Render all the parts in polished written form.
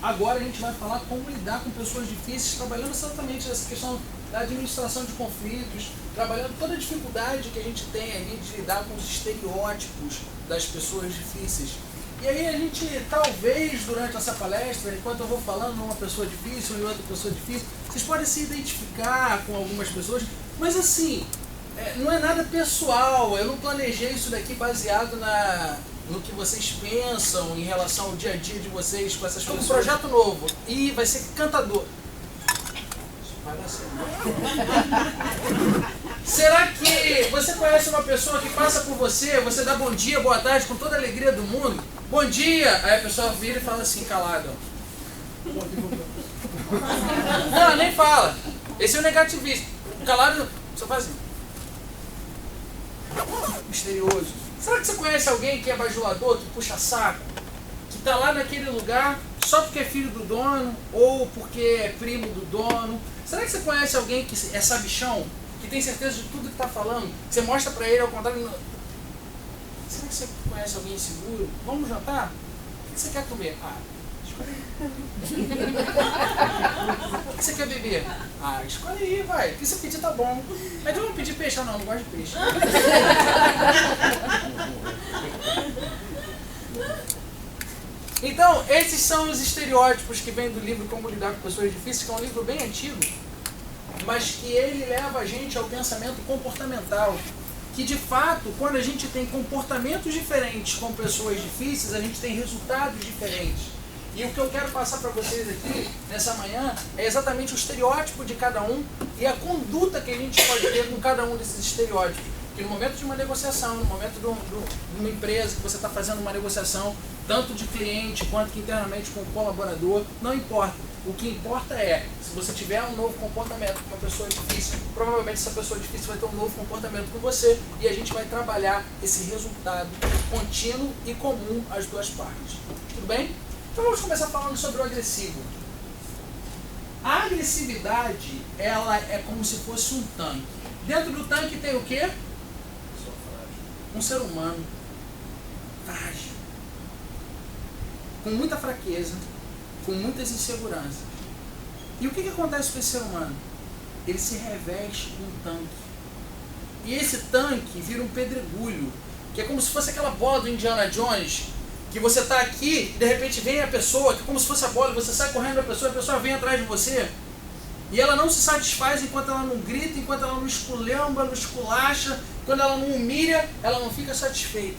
Agora a gente vai falar como lidar com pessoas difíceis, trabalhando exatamente essa questão da administração de conflitos, trabalhando toda a dificuldade que a gente tem ali de lidar com os estereótipos das pessoas difíceis. E aí a gente, talvez, durante essa palestra, enquanto eu vou falando uma pessoa difícil e outra pessoa difícil, vocês podem se identificar com algumas pessoas, mas assim, não é nada pessoal, eu não planejei isso daqui baseado no que vocês pensam em relação ao dia a dia de vocês com essas pessoas. Um projeto novo, e vai ser cantador. Vai dar certo. Será que você conhece uma pessoa que passa por você, você dá bom dia, boa tarde, com toda a alegria do mundo? Bom dia! Aí a pessoa vira e fala assim, calado. Não, nem fala. Esse é o negativista. Calado, só faz assim. Misterioso. Será que você conhece alguém que é bajulador, que puxa saco? Que está lá naquele lugar só porque é filho do dono ou porque é primo do dono? Será que você conhece alguém que é sabichão? Que tem certeza de tudo que está falando? Que você mostra para ele ao contrário? Será que você conhece alguém inseguro? Vamos jantar? O que você quer comer? Escolhe aí. O que você quer beber? Escolhe aí, vai. O que você pedir tá bom. Mas eu vou pedir peixe. Não gosto de peixe. Então, esses são os estereótipos que vêm do livro Como Lidar com Pessoas Difíceis, que é um livro bem antigo, mas que ele leva a gente ao pensamento comportamental. Que de fato, quando a gente tem comportamentos diferentes com pessoas difíceis, a gente tem resultados diferentes. E o que eu quero passar para vocês aqui, nessa manhã, é exatamente o estereótipo de cada um e a conduta que a gente pode ter com cada um desses estereótipos. Que no momento de uma negociação, no momento de uma empresa que você está fazendo uma negociação, tanto de cliente quanto que internamente com o colaborador, não importa. O que importa é, se você tiver um novo comportamento com uma pessoa difícil, provavelmente essa pessoa difícil vai ter um novo comportamento com você e a gente vai trabalhar esse resultado contínuo e comum às duas partes. Tudo bem? Então vamos começar falando sobre o agressivo. A agressividade, ela é como se fosse um tanque. Dentro do tanque tem o quê? Um ser humano frágil, com muita fraqueza, com muitas inseguranças. E o que acontece com esse ser humano? Ele se reveste de um tanque. E esse tanque vira um pedregulho, que é como se fosse aquela bola do Indiana Jones, que você está aqui e de repente vem a pessoa, que é como se fosse a bola, você sai correndo da pessoa, a pessoa vem atrás de você. E ela não se satisfaz enquanto ela não grita, enquanto ela não esculhamba, não esculacha, quando ela não humilha, ela não fica satisfeita.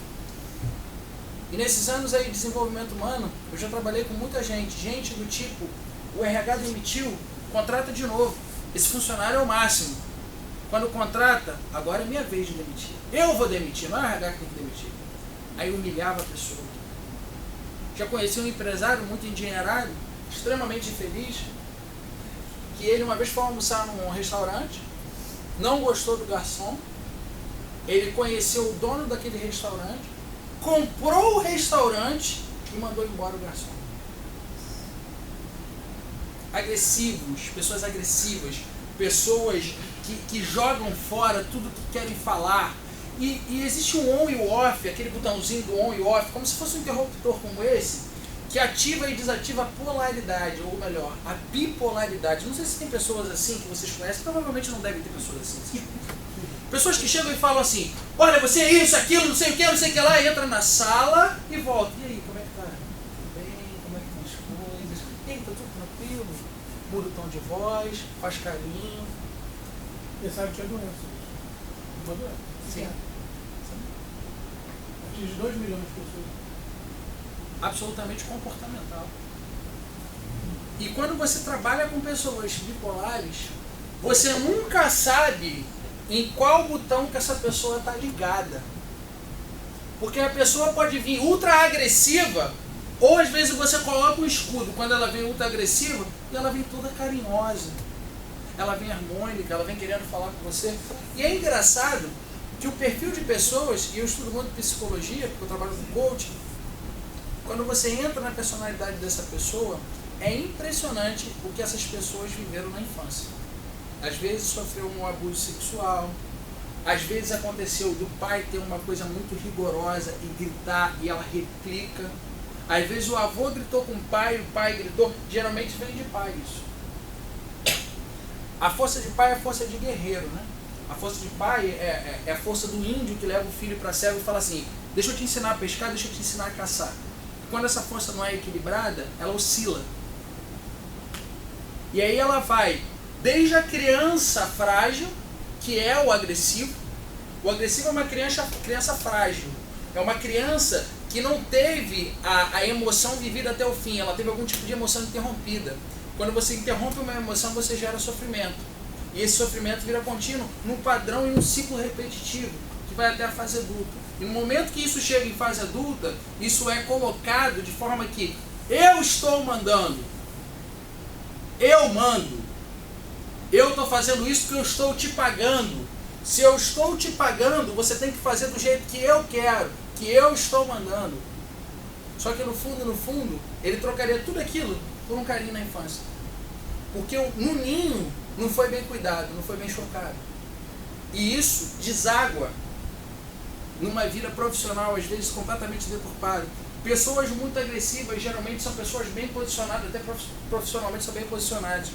E nesses anos aí de desenvolvimento humano, eu já trabalhei com muita gente do tipo, o RH demitiu, contrata de novo. Esse funcionário é o máximo. Quando contrata, agora é minha vez de demitir. Eu vou demitir, não é o RH que tem que demitir. Aí humilhava a pessoa. Já conheci um empresário muito endinheirado, extremamente infeliz, que ele uma vez foi almoçar num restaurante, não gostou do garçom, ele conheceu o dono daquele restaurante, comprou o restaurante e mandou embora o garçom. Agressivos, pessoas agressivas, pessoas que jogam fora tudo que querem falar. E existe um on e o off, aquele botãozinho do on e off, como se fosse um interruptor como esse, que ativa e desativa a polaridade, ou melhor, a bipolaridade. Não sei se tem pessoas assim que vocês conhecem, provavelmente não devem ter pessoas assim. Pessoas que chegam e falam assim, olha, você é isso, aquilo, não sei o que lá, e entra na sala e volta. E aí, como é que tá? Tudo bem? Como é que estão as coisas? E aí, tá tudo tranquilo? Muda o tom de voz, faz carinho. Você sabe que é doença. Uma doença. Sim. Atinge 2 milhões de pessoas. Absolutamente comportamental. E quando você trabalha com pessoas bipolares, você nunca sabe em qual botão que essa pessoa está ligada. Porque a pessoa pode vir ultra agressiva, ou às vezes você coloca um escudo quando ela vem ultra agressiva e ela vem toda carinhosa. Ela vem harmônica, ela vem querendo falar com você. E é engraçado que o perfil de pessoas, e eu estudo muito psicologia, porque eu trabalho com coaching, quando você entra na personalidade dessa pessoa, é impressionante o que essas pessoas viveram na infância. Às vezes sofreu um abuso sexual, às vezes aconteceu do pai ter uma coisa muito rigorosa e gritar e ela replica, Às vezes o avô gritou com o pai gritou. Geralmente vem de pai isso. A força de pai é a força de guerreiro, né? A força de pai é a força do índio que leva o filho para a selva e fala assim: deixa eu te ensinar a pescar, deixa eu te ensinar a caçar. Quando essa força não é equilibrada, ela oscila. E aí ela vai desde a criança frágil, que é o agressivo. O agressivo é uma criança frágil. É uma criança que não teve a emoção vivida até o fim. Ela teve algum tipo de emoção interrompida. Quando você interrompe uma emoção, você gera sofrimento. E esse sofrimento vira contínuo num padrão e num ciclo repetitivo, que vai até a fase adulta. E no momento que isso chega em fase adulta, isso é colocado de forma que eu estou mandando. Eu mando. Eu estou fazendo isso porque eu estou te pagando. Se eu estou te pagando, você tem que fazer do jeito que eu quero, que eu estou mandando. Só que no fundo, ele trocaria tudo aquilo por um carinho na infância. Porque no ninho não foi bem cuidado, não foi bem chocado. E isso deságua numa vida profissional, às vezes completamente deturpada. Pessoas muito agressivas geralmente são pessoas bem posicionadas, até profissionalmente são bem posicionadas.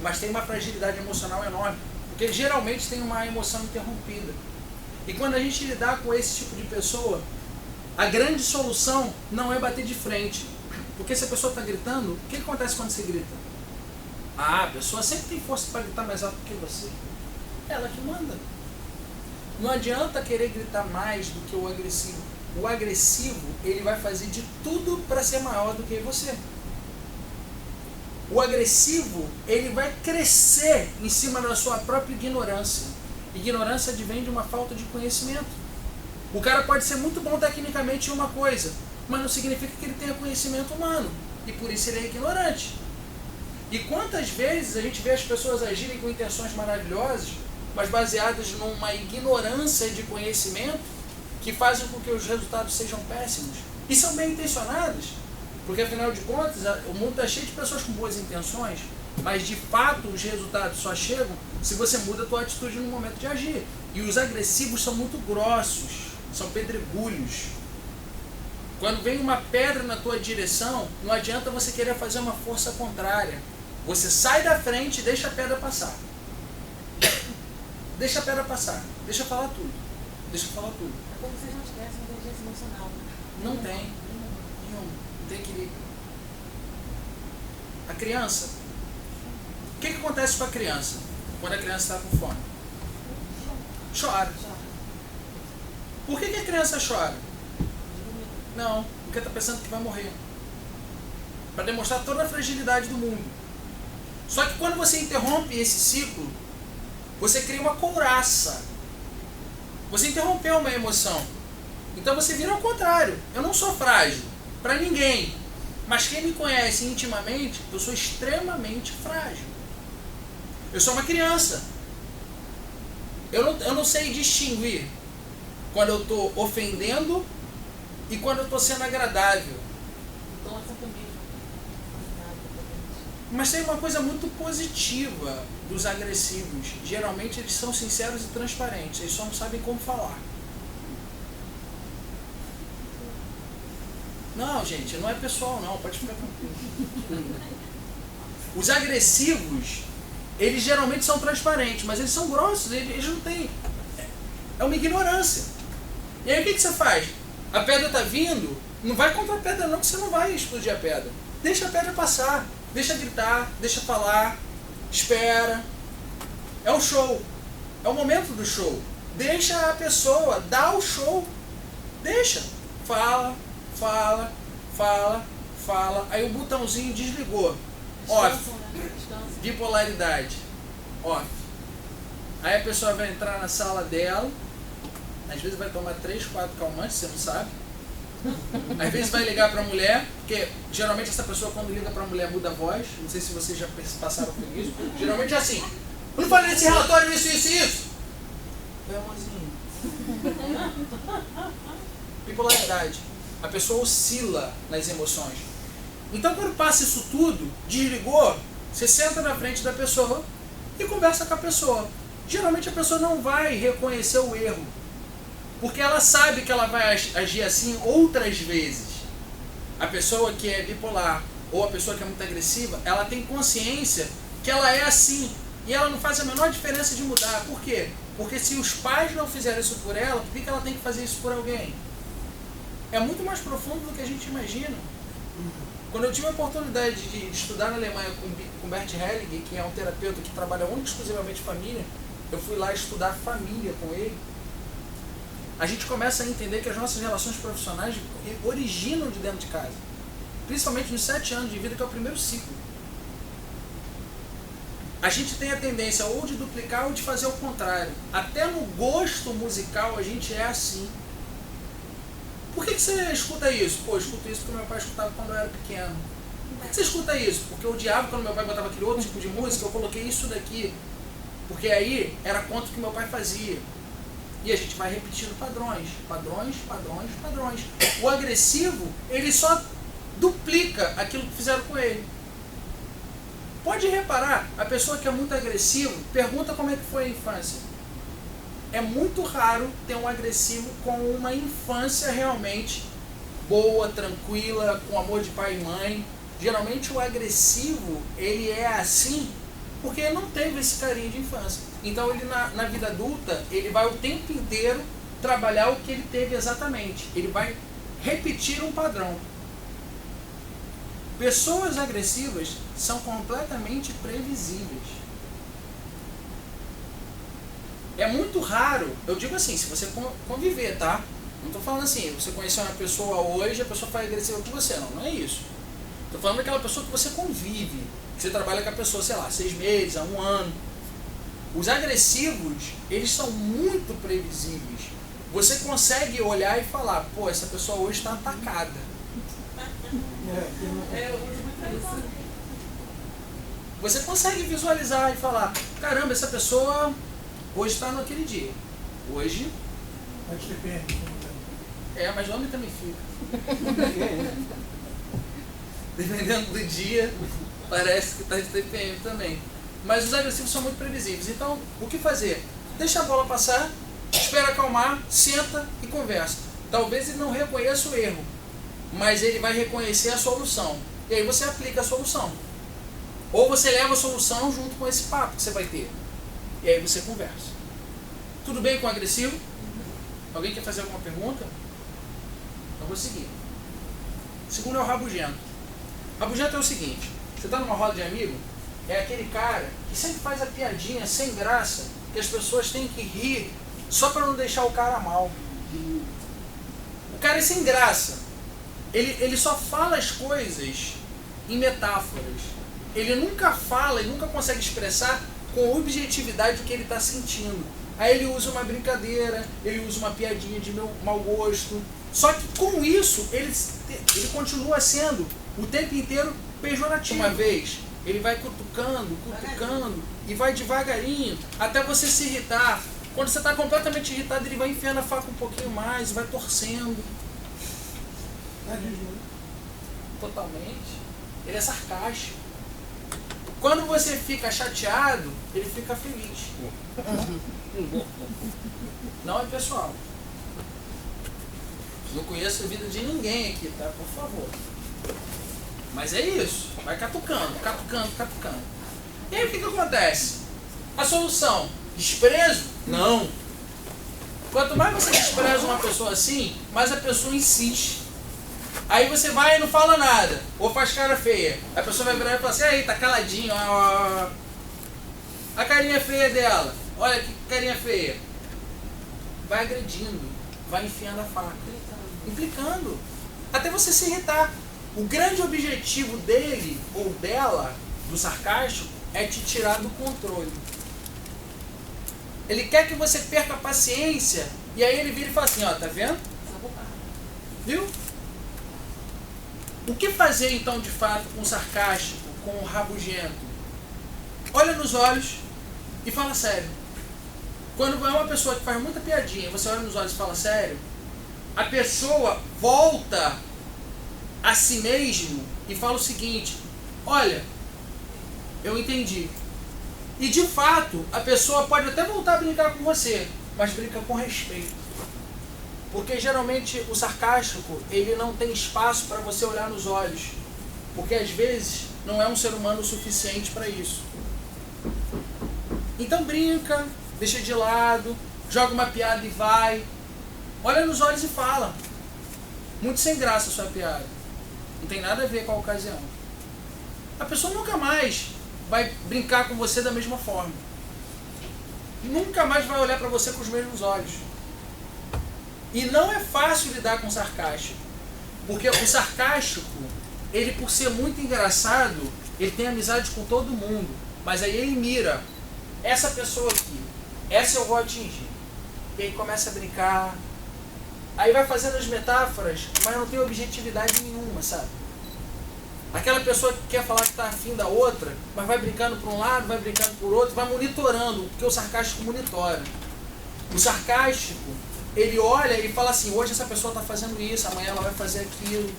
Mas tem uma fragilidade emocional enorme, porque geralmente tem uma emoção interrompida. E quando a gente lidar com esse tipo de pessoa, a grande solução não é bater de frente. Porque se a pessoa está gritando, o que acontece quando você grita? A pessoa sempre tem força para gritar mais alto que você. Ela que manda. Não adianta querer gritar mais do que o agressivo. O agressivo, ele vai fazer de tudo para ser maior do que você. O agressivo, ele vai crescer em cima da sua própria ignorância. Ignorância advém de uma falta de conhecimento. O cara pode ser muito bom tecnicamente em uma coisa, mas não significa que ele tenha conhecimento humano. E por isso ele é ignorante. E quantas vezes a gente vê as pessoas agirem com intenções maravilhosas, mas baseadas numa ignorância de conhecimento, que fazem com que os resultados sejam péssimos. E são bem intencionadas, porque afinal de contas, o mundo está cheio de pessoas com boas intenções, mas de fato os resultados só chegam se você muda a tua atitude no momento de agir. E os agressivos são muito grossos, são pedregulhos. Quando vem uma pedra na tua direção, não adianta você querer fazer uma força contrária. Você sai da frente e deixa a pedra passar. Deixa a pedra passar. Deixa eu falar tudo. Deixa eu falar tudo. É como se não tivesse inteligência emocional. Não tem. Nenhum. Não tem equilíbrio. A criança. O que acontece com a criança quando a criança está com fome? Chora. Por que a criança chora? Não, porque está pensando que vai morrer. Para demonstrar toda a fragilidade do mundo. Só que quando você interrompe esse ciclo, você cria uma couraça. Você interrompeu uma emoção. Então você vira ao contrário. Eu não sou frágil para ninguém. Mas quem me conhece intimamente, eu sou extremamente frágil. Eu sou uma criança. Eu não sei distinguir quando eu estou ofendendo e quando eu estou sendo agradável. Então essa também. Mas tem uma coisa muito positiva dos agressivos. Geralmente eles são sinceros e transparentes. Eles só não sabem como falar. Não, gente, não é pessoal não. Pode ficar tranquilo. Os agressivos, eles geralmente são transparentes, mas eles são grossos. Eles não têm... É uma ignorância. E aí o que você faz? A pedra está vindo, não vai contra a pedra não, que você não vai explodir a pedra. Deixa a pedra passar. Deixa gritar, deixa falar, espera. É o show. É o momento do show. Deixa a pessoa dar o show. Deixa. Fala, fala, fala, fala. Aí o botãozinho desligou. Off. Bipolaridade. Off. Aí a pessoa vai entrar na sala dela. Às vezes vai tomar 3, 4 calmantes, você não sabe. Às vezes vai ligar para a mulher, porque geralmente essa pessoa quando liga para a mulher muda a voz. Não sei se vocês já passaram por isso. Geralmente é assim: eu não falei nesse relatório isso, isso e isso. É amorzinho. Bipolaridade. A pessoa oscila nas emoções. Então quando passa isso tudo, desligou, você senta na frente da pessoa e conversa com a pessoa. Geralmente a pessoa não vai reconhecer o erro, porque ela sabe que ela vai agir assim outras vezes. a pessoa que é bipolar ou a pessoa que é muito agressiva, ela tem consciência que ela é assim. E ela não faz a menor diferença de mudar. Por quê? Porque se os pais não fizeram isso por ela, por que ela tem que fazer isso por alguém? É muito mais profundo do que a gente imagina. Quando eu tive a oportunidade de estudar na Alemanha com Bert Helling, que é um terapeuta que trabalha única e exclusivamente família, eu fui lá estudar família com ele. A gente começa a entender que as nossas relações profissionais originam de dentro de casa. Principalmente nos 7 anos de vida, que é o primeiro ciclo. A gente tem a tendência ou de duplicar ou de fazer o contrário. Até no gosto musical a gente é assim. Por que você escuta isso? Pô, eu escuto isso porque meu pai escutava quando eu era pequeno. Por que você escuta isso? Porque eu odiava quando meu pai botava aquele outro tipo de música, eu coloquei isso daqui. Porque aí era quanto que meu pai fazia. E a gente vai repetindo padrões. Padrões, padrões, padrões. O agressivo, ele só duplica aquilo que fizeram com ele. Pode reparar, a pessoa que é muito agressiva, pergunta como é que foi a infância. É muito raro ter um agressivo com uma infância realmente boa, tranquila, com amor de pai e mãe. Geralmente o agressivo, ele é assim porque ele não teve esse carinho de infância. Então ele na vida adulta, ele vai o tempo inteiro trabalhar o que ele teve exatamente. Ele vai repetir um padrão. Pessoas agressivas são completamente previsíveis. É muito raro, eu digo assim, se você conviver, tá? Não estou falando assim, você conheceu uma pessoa hoje, a pessoa foi agressiva com você, não é isso. Estou falando daquela pessoa que você convive, que você trabalha com a pessoa, sei lá, 6 meses, a 1 ano. Os agressivos, eles são muito previsíveis. Você consegue olhar e falar, pô, essa pessoa hoje está atacada. Eu uso muito isso. Você consegue visualizar e falar, caramba, essa pessoa hoje está naquele dia. Hoje... Mas depende. mas o homem também fica. Dependendo do dia, parece que está de TPM também. Mas os agressivos são muito previsíveis. Então, o que fazer? Deixa a bola passar, espera acalmar, senta e conversa. Talvez ele não reconheça o erro, mas ele vai reconhecer a solução. E aí você aplica a solução. Ou você leva a solução junto com esse papo que você vai ter. E aí você conversa. Tudo bem com o agressivo? Alguém quer fazer alguma pergunta? Então vou seguir. O segundo é o rabugento. Rabugento é o seguinte, você está numa roda de amigo, é aquele cara que sempre faz a piadinha sem graça, que as pessoas têm que rir só para não deixar o cara mal. O cara é sem graça. Ele só fala as coisas em metáforas. Ele nunca fala e nunca consegue expressar com objetividade o que ele está sentindo. Aí ele usa uma brincadeira, ele usa uma piadinha de mau gosto. Só que com isso, ele continua sendo o tempo inteiro pejorativo. Uma vez, ele vai cutucando, e vai devagarinho, até você se irritar. Quando você está completamente irritado, ele vai enfiando a faca um pouquinho mais, vai torcendo. Totalmente. Ele é sarcástico. Quando você fica chateado, ele fica feliz. Não é pessoal. Não conheço a vida de ninguém aqui, tá? Por favor. Mas é isso. Vai catucando. E aí o que acontece? A solução? Desprezo? Não. Quanto mais você despreza uma pessoa assim, mais a pessoa insiste. Aí você vai e não fala nada, ou faz cara feia. A pessoa vai virar e falar assim, aí, tá caladinho, ó. A carinha feia dela, olha que carinha feia. Vai agredindo, vai enfiando a faca, implicando, até você se irritar. O grande objetivo dele ou dela, do sarcástico, é te tirar do controle. Ele quer que você perca a paciência, e aí ele vira e fala assim, ó, tá vendo? Viu? O que fazer então de fato com o sarcástico, com o rabugento? Olha nos olhos e fala sério. Quando é uma pessoa que faz muita piadinha, você olha nos olhos e fala sério, a pessoa volta a si mesmo e fala o seguinte, olha, eu entendi. E de fato, a pessoa pode até voltar a brincar com você, mas brinca com respeito. Porque geralmente o sarcástico, ele não tem espaço para você olhar nos olhos. Porque às vezes não é um ser humano o suficiente para isso. Então brinca, deixa de lado, joga uma piada e vai. Olha nos olhos e fala. Muito sem graça a sua piada. Não tem nada a ver com a ocasião. A pessoa nunca mais vai brincar com você da mesma forma. Nunca mais vai olhar para você com os mesmos olhos. E não é fácil lidar com o sarcástico. Porque o sarcástico, ele por ser muito engraçado, ele tem amizade com todo mundo. Mas aí ele mira. Essa pessoa aqui, essa eu vou atingir. E aí começa a brincar. Aí vai fazendo as metáforas, mas não tem objetividade nenhuma, sabe? Aquela pessoa que quer falar que está afim da outra, mas vai brincando por um lado, vai brincando por outro, vai monitorando, porque o sarcástico monitora. O sarcástico, ele olha e fala assim, hoje essa pessoa está fazendo isso, amanhã ela vai fazer aquilo.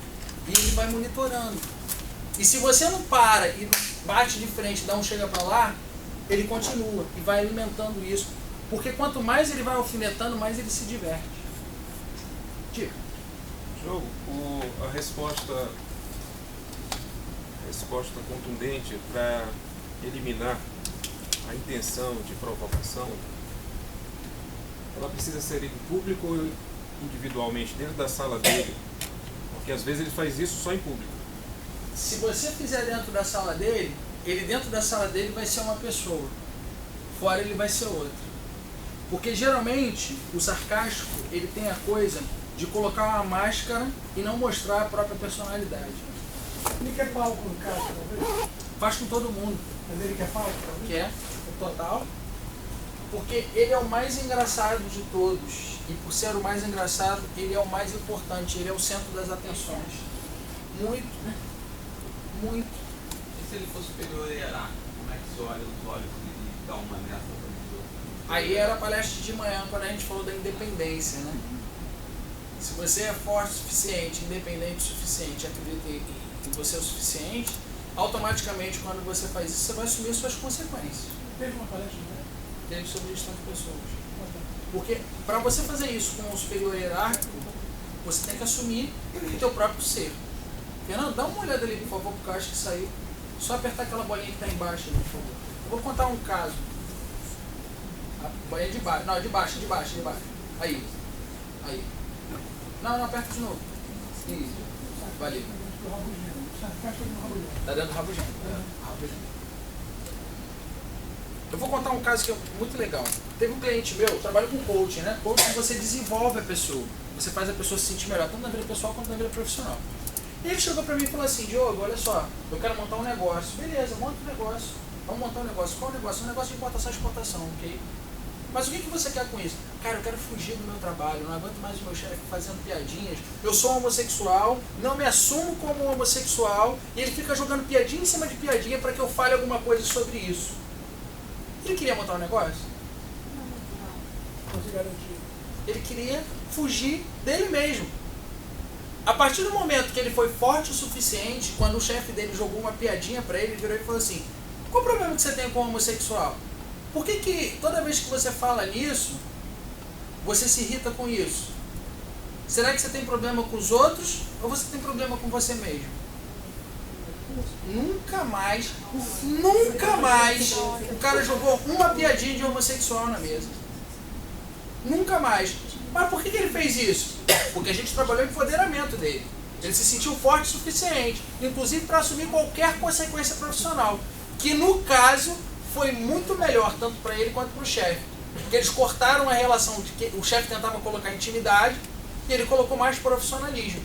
E ele vai monitorando. E se você não para e bate de frente, dá um chega para lá, ele continua e vai alimentando isso. Porque quanto mais ele vai alfinetando, mais ele se diverte. Diga. Diogo, a resposta contundente para eliminar a intenção de provocação, ela precisa ser em público ou individualmente, dentro da sala dele? Porque às vezes ele faz isso só em público. Se você fizer dentro da sala dele, ele dentro da sala dele vai ser uma pessoa. Fora ele vai ser outra. Porque geralmente o sarcástico, ele tem a coisa de colocar uma máscara e não mostrar a própria personalidade. Ele quer palco no caso, talvez. Faz com todo mundo. Mas ele quer palco, talvez. Quer, total. Porque ele é o mais engraçado de todos. E por ser o mais engraçado, ele é o mais importante. Ele é o centro das atenções. Muito, muito. E se ele for superior hierárquico, como é que se olha nos olhos e dá uma nessa para os outros? Aí era a palestra de manhã, quando a gente falou da independência, né? Se você é forte o suficiente, independente o suficiente, acredita em você é o suficiente, automaticamente quando você faz isso, você vai assumir suas consequências. Teve uma palestra, né? Teve sobre gestão de pessoas. Porque para você fazer isso com o superior hierárquico, você tem que assumir o teu próprio ser. Fernando, dá uma olhada ali, por favor, porque eu acho que saiu. Só apertar aquela bolinha que está embaixo ali, por favor. Eu vou contar um caso. A bolinha de baixo. Não, de baixo. Aí. Não, aperta de novo. Isso. Valeu. Tá dentro do rabugento. Eu vou contar um caso que é muito legal. Teve um cliente meu, eu trabalho com coaching, né? Coaching você desenvolve a pessoa. Você faz a pessoa se sentir melhor, tanto na vida pessoal quanto na vida profissional. E ele chegou pra mim e falou assim, Diogo, olha só, eu quero montar um negócio. Beleza, monta um negócio. Vamos montar um negócio. Qual negócio? Um negócio de importação e exportação, ok? Mas o que você quer com isso? Cara, eu quero fugir do meu trabalho, não aguento mais o meu chefe fazendo piadinhas. Eu sou homossexual, não me assumo como homossexual, e ele fica jogando piadinha em cima de piadinha para que eu fale alguma coisa sobre isso. Ele queria montar um negócio? Não se garantir. Ele queria fugir dele mesmo. A partir do momento que ele foi forte o suficiente, quando o chefe dele jogou uma piadinha para ele, ele virou e falou assim, qual o problema que você tem com o homossexual? Por que toda vez que você fala nisso, você se irrita com isso? Será que você tem problema com os outros ou você tem problema com você mesmo? Nunca mais o cara jogou uma piadinha de homossexual na mesa. Nunca mais. Mas por que ele fez isso? Porque a gente trabalhou em empoderamento dele. Ele se sentiu forte o suficiente, inclusive para assumir qualquer consequência profissional. Que no caso foi muito melhor, tanto para ele quanto para o chefe. Porque eles cortaram a relação de que o chefe tentava colocar intimidade e ele colocou mais profissionalismo.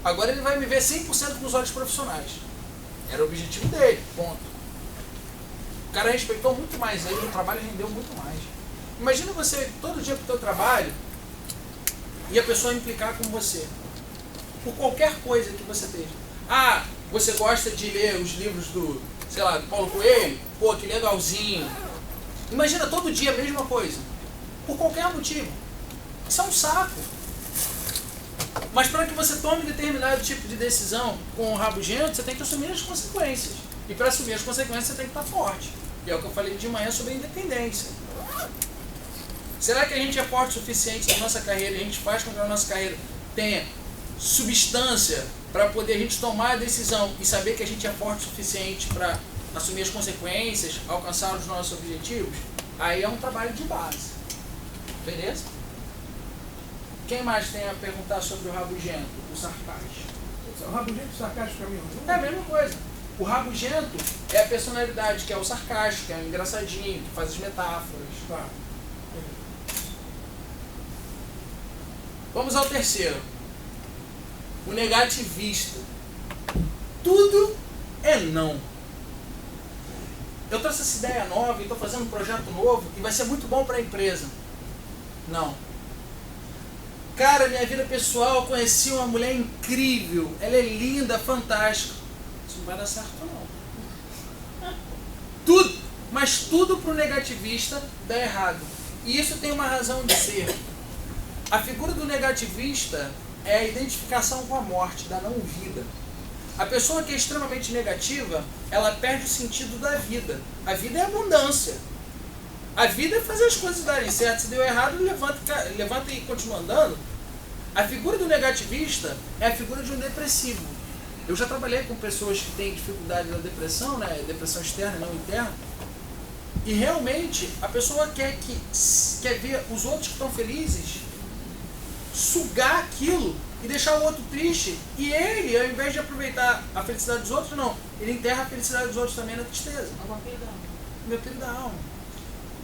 Agora ele vai me ver 100% com os olhos profissionais. Era o objetivo dele, ponto. O cara respeitou muito mais ele, o trabalho rendeu muito mais. Imagina você todo dia pro teu trabalho e a pessoa implicar com você. Por qualquer coisa que você esteja. Ah, você gosta de ler os livros do, sei lá, do Paulo Coelho? Pô, que legalzinho. Imagina todo dia a mesma coisa. Por qualquer motivo. Isso é um saco. Mas para que você tome determinado tipo de decisão com o rabugento, você tem que assumir as consequências. E para assumir as consequências, você tem que estar forte. E é o que eu falei de manhã sobre a independência. Será que a gente é forte o suficiente na nossa carreira e a gente faz com que a nossa carreira tenha substância para poder a gente tomar a decisão e saber que a gente é forte o suficiente para assumir as consequências, alcançar os nossos objetivos? Aí é um trabalho de base. Beleza? Quem mais tem a perguntar sobre o rabugento, o sarcástico? O rabugento e o sarcástico pra mim É a mesma coisa. O rabugento é a personalidade que é o sarcástico, que é o engraçadinho, que faz as metáforas. Tá. Vamos ao terceiro. O negativista. Tudo é não. Eu trouxe essa ideia nova e estou fazendo um projeto novo e vai ser muito bom para a empresa. Não. Cara, minha vida pessoal, eu conheci uma mulher incrível. Ela é linda, fantástica. Isso não vai dar certo, não. Tudo, mas tudo para o negativista dá errado. E isso tem uma razão de ser. A figura do negativista é a identificação com a morte, da não-vida. A pessoa que é extremamente negativa, ela perde o sentido da vida. A vida é abundância. A vida é fazer as coisas darem certo. Se deu errado, levanta e continua andando. A figura do negativista é a figura de um depressivo. Eu já trabalhei com pessoas que têm dificuldade na depressão, né? Depressão externa, não interna. E realmente a pessoa quer ver os outros que estão felizes, sugar aquilo e deixar o outro triste. E ele, ao invés de aproveitar a felicidade dos outros, não. Ele enterra a felicidade dos outros também na tristeza. Meu filho da alma.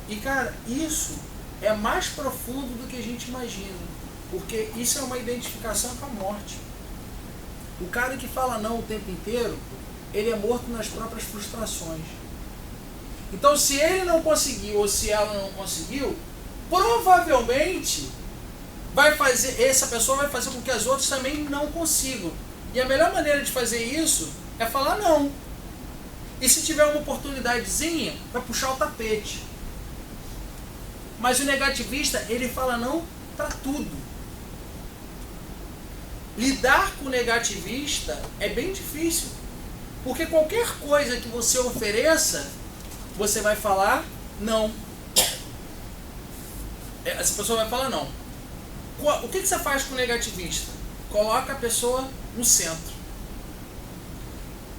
E cara, isso é mais profundo do que a gente imagina. Porque isso é uma identificação com a morte. O cara que fala não o tempo inteiro, ele é morto nas próprias frustrações. Então se ele não conseguiu ou se ela não conseguiu, provavelmente essa pessoa vai fazer com que as outras também não consigam. E a melhor maneira de fazer isso é falar não. E se tiver uma oportunidadezinha, vai puxar o tapete. Mas o negativista, ele fala não para tudo. Lidar com o negativista é bem difícil. Porque qualquer coisa que você ofereça, você vai falar não. Essa pessoa vai falar não. O que você faz com o negativista? Coloca a pessoa no centro.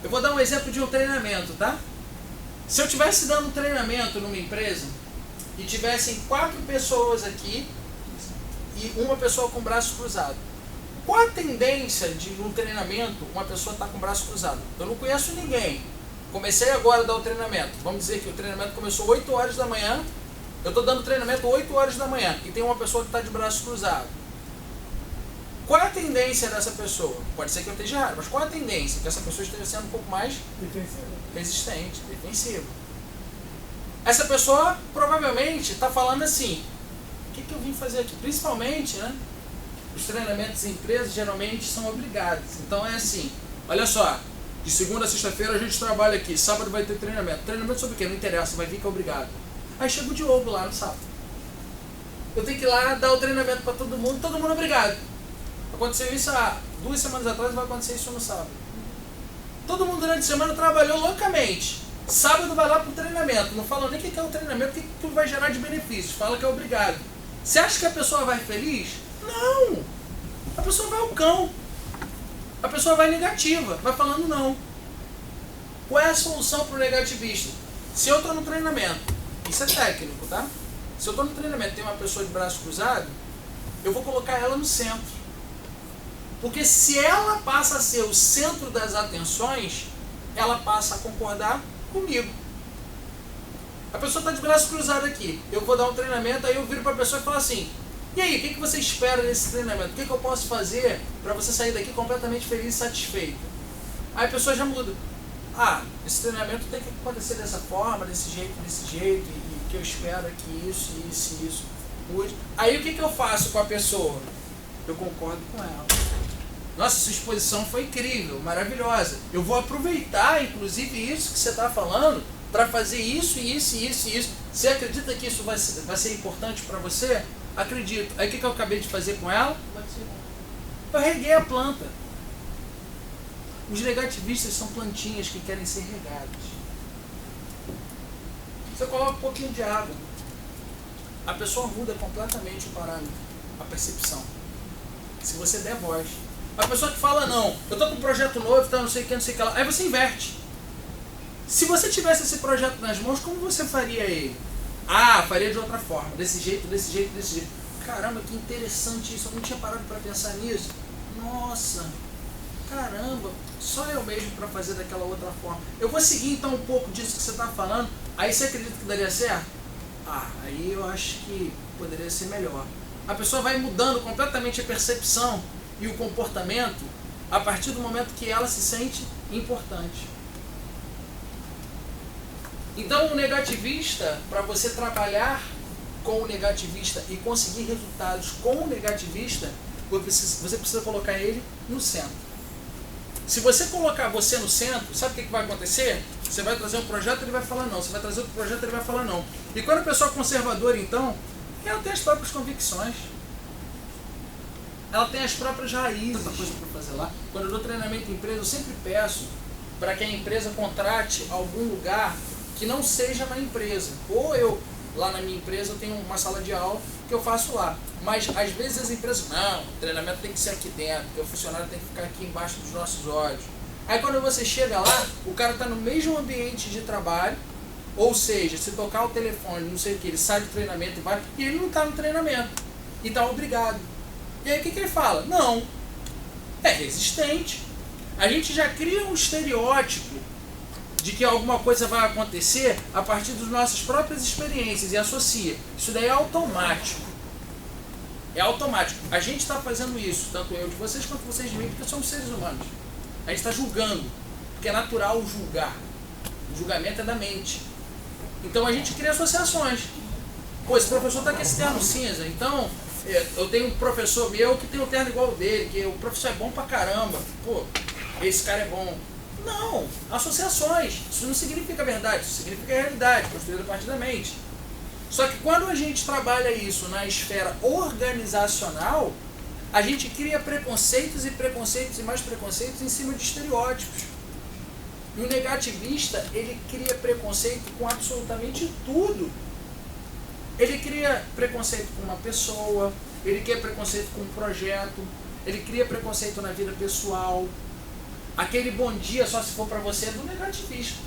Eu vou dar um exemplo de um treinamento, tá? Se eu estivesse dando um treinamento numa empresa e tivessem 4 pessoas aqui e uma pessoa com o braço cruzado, qual a tendência de um treinamento uma pessoa estar com o braço cruzado? Eu não conheço ninguém. Comecei agora a dar o treinamento. Vamos dizer que o treinamento começou 8 horas da manhã. Eu estou dando treinamento 8 horas da manhã e tem uma pessoa que está de braço cruzado. Qual é a tendência dessa pessoa? Pode ser que eu esteja errado, mas qual é a tendência? Que essa pessoa esteja sendo um pouco mais resistente, defensiva. Essa pessoa provavelmente está falando assim: o que eu vim fazer aqui? Principalmente, né? Os treinamentos em empresas geralmente são obrigados. Então é assim: olha só, de segunda a sexta-feira a gente trabalha aqui, sábado vai ter treinamento. Treinamento sobre o quê? Não interessa, vai vir que é obrigado. Aí chega o Diogo lá no sábado. Eu tenho que ir lá dar o treinamento para todo mundo obrigado. Aconteceu isso há 2 semanas atrás, vai acontecer isso no sábado. Todo mundo durante a semana trabalhou loucamente. Sábado vai lá para o treinamento. Não fala nem o que é o treinamento, o que vai gerar de benefícios. Fala que é obrigado. Você acha que a pessoa vai feliz? Não! A pessoa vai ao cão. A pessoa vai negativa, vai falando não. Qual é a solução para o negativista? Se eu estou no treinamento, isso é técnico, tá? Se eu estou no treinamento e tem uma pessoa de braço cruzado, eu vou colocar ela no centro. Porque se ela passa a ser o centro das atenções, ela passa a concordar comigo. A pessoa está de braço cruzado aqui, eu vou dar um treinamento, aí eu viro para a pessoa e falo assim: e aí, o que você espera desse treinamento? O que eu posso fazer para você sair daqui completamente feliz e satisfeito? Aí a pessoa já muda. Ah, esse treinamento tem que acontecer dessa forma, desse jeito, e o que eu espero é que isso mude. Aí o que eu faço com a pessoa? Eu concordo com ela. Nossa, sua exposição foi incrível, maravilhosa. Eu vou aproveitar, inclusive, isso que você está falando para fazer isso. Você acredita que isso vai ser importante para você? Acredito. Aí o que eu acabei de fazer com ela? Eu reguei a planta. Os negativistas são plantinhas que querem ser regadas. Você coloca um pouquinho de água. a pessoa muda completamente o parâmetro, a percepção. Se você der voz. A pessoa que fala, não, eu tô com um projeto novo, tá, não sei o que, não sei o que lá. Aí você inverte. Se você tivesse esse projeto nas mãos, como você faria ele? Ah, faria de outra forma, desse jeito, desse jeito, desse jeito. Caramba, que interessante isso, eu não tinha parado para pensar nisso. Nossa, caramba, só eu mesmo para fazer daquela outra forma. Eu vou seguir então um pouco disso que você está falando, aí você acredita que daria certo? Ah, aí eu acho que poderia ser melhor. A pessoa vai mudando completamente a percepção e o comportamento a partir do momento que ela se sente importante. Então o negativista, para você trabalhar com o negativista e conseguir resultados com o negativista, você precisa colocar ele no centro. Se você colocar você no centro, sabe o que vai acontecer? Você vai trazer um projeto, ele vai falar não. Você vai trazer outro projeto, ele vai falar não. E quando a pessoa é conservadora, então, ela tem as próprias convicções. Ela tem as próprias raízes. Tanta coisa para fazer lá. Quando eu dou treinamento em empresa, eu sempre peço para que a empresa contrate algum lugar que não seja na empresa. Ou eu, lá na minha empresa, eu tenho uma sala de aula que eu faço lá. Mas às vezes as empresas, não, o treinamento tem que ser aqui dentro, porque o funcionário tem que ficar aqui embaixo dos nossos olhos. Aí quando você chega lá, o cara está no mesmo ambiente de trabalho, ou seja, se tocar o telefone, não sei o que, ele sai do treinamento e vai, e ele não está no treinamento. E está obrigado. E aí o que ele fala? Não, é resistente. A gente já cria um estereótipo de que alguma coisa vai acontecer a partir das nossas próprias experiências e associa. Isso daí é automático. É automático. A gente está fazendo isso, tanto eu de vocês quanto vocês de mim, porque somos seres humanos. A gente está julgando, porque é natural julgar. O julgamento é da mente. Então a gente cria associações. Pô, esse professor está com esse terno cinza, então eu tenho um professor meu que tem um terno igual ao dele, que o professor é bom pra caramba. Pô, esse cara é bom. Não, associações. Isso não significa verdade, isso significa realidade, construída a partir da mente. Só que quando a gente trabalha isso na esfera organizacional, a gente cria preconceitos e preconceitos e mais preconceitos em cima de estereótipos. E o negativista, ele cria preconceito com absolutamente tudo. Ele cria preconceito com uma pessoa, ele cria preconceito com um projeto, ele cria preconceito na vida pessoal. Aquele bom dia só se for para você é do negativista.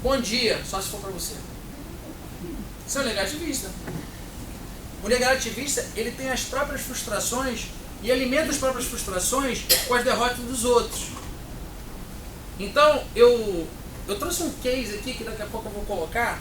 Bom dia só se for para você. Você é um negativista. O negativista, ele tem as próprias frustrações e alimenta as próprias frustrações com as derrotas dos outros. Então, eu trouxe um case aqui que daqui a pouco eu vou colocar